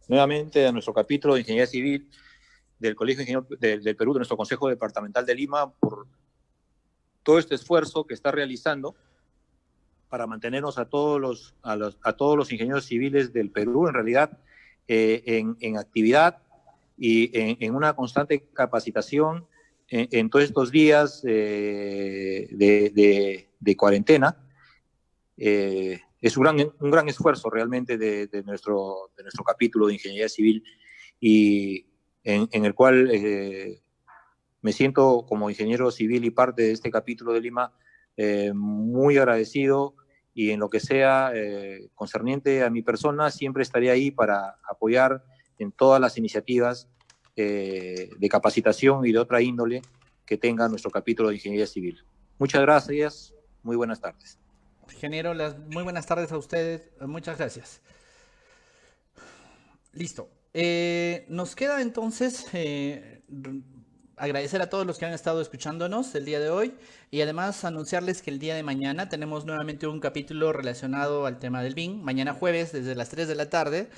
nuevamente a nuestro capítulo de Ingeniería Civil del Colegio de Ingenieros del Perú, de nuestro Consejo Departamental de Lima, por todo este esfuerzo que está realizando para mantenernos a todos los ingenieros civiles del Perú, en realidad, en actividad y en una constante capacitación en todos estos días de cuarentena. Es un gran esfuerzo realmente de nuestro capítulo de Ingeniería Civil y en el cual me siento como ingeniero civil y parte de este capítulo de Lima muy agradecido, y en lo que sea concerniente a mi persona siempre estaré ahí para apoyar en todas las iniciativas de capacitación y de otra índole que tenga nuestro capítulo de Ingeniería Civil. Muchas gracias, muy buenas tardes. Ingeniero, muy buenas tardes a ustedes, muchas gracias. Listo. Nos queda entonces agradecer a todos los que han estado escuchándonos el día de hoy y además anunciarles que el día de mañana tenemos nuevamente un capítulo relacionado al tema del BIM. Mañana jueves, desde las 3 de la tarde,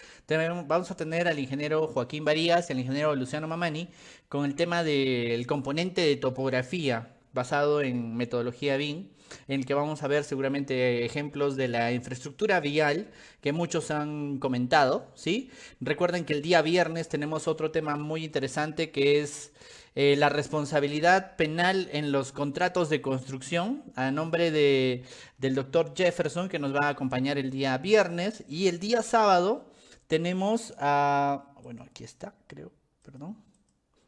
vamos a tener al ingeniero Joaquín Varías y al ingeniero Luciano Mamani con el tema del componente de topografía basado en metodología BIM, en el que vamos a ver seguramente ejemplos de la infraestructura vial que muchos han comentado, ¿sí? Recuerden que el día viernes tenemos otro tema muy interesante que es la responsabilidad penal en los contratos de construcción, a nombre del doctor Jefferson, que nos va a acompañar el día viernes. Y el día sábado tenemos a... Bueno, aquí está, creo, perdón.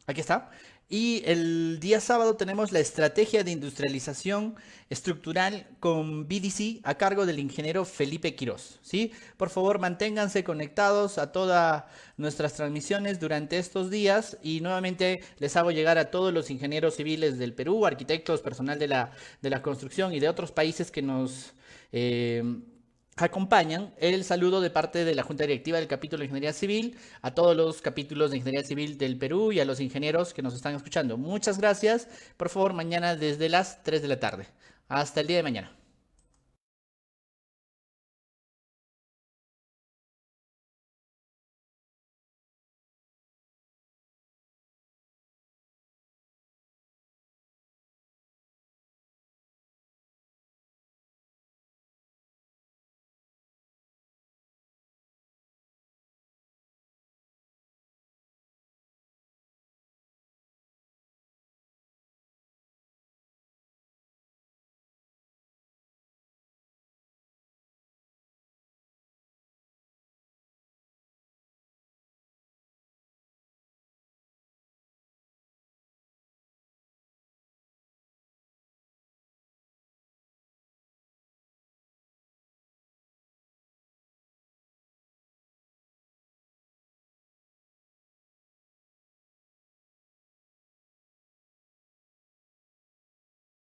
Aquí está. Y el día sábado tenemos la estrategia de industrialización estructural con BDC a cargo del ingeniero Felipe Quirós, ¿sí? Por favor, manténganse conectados a todas nuestras transmisiones durante estos días y nuevamente les hago llegar a todos los ingenieros civiles del Perú, arquitectos, personal de la construcción y de otros países que nos... acompañan el saludo de parte de la Junta Directiva del capítulo de Ingeniería Civil, a todos los capítulos de Ingeniería Civil del Perú y a los ingenieros que nos están escuchando. Muchas gracias. Por favor, mañana desde las 3 de la tarde. Hasta el día de mañana.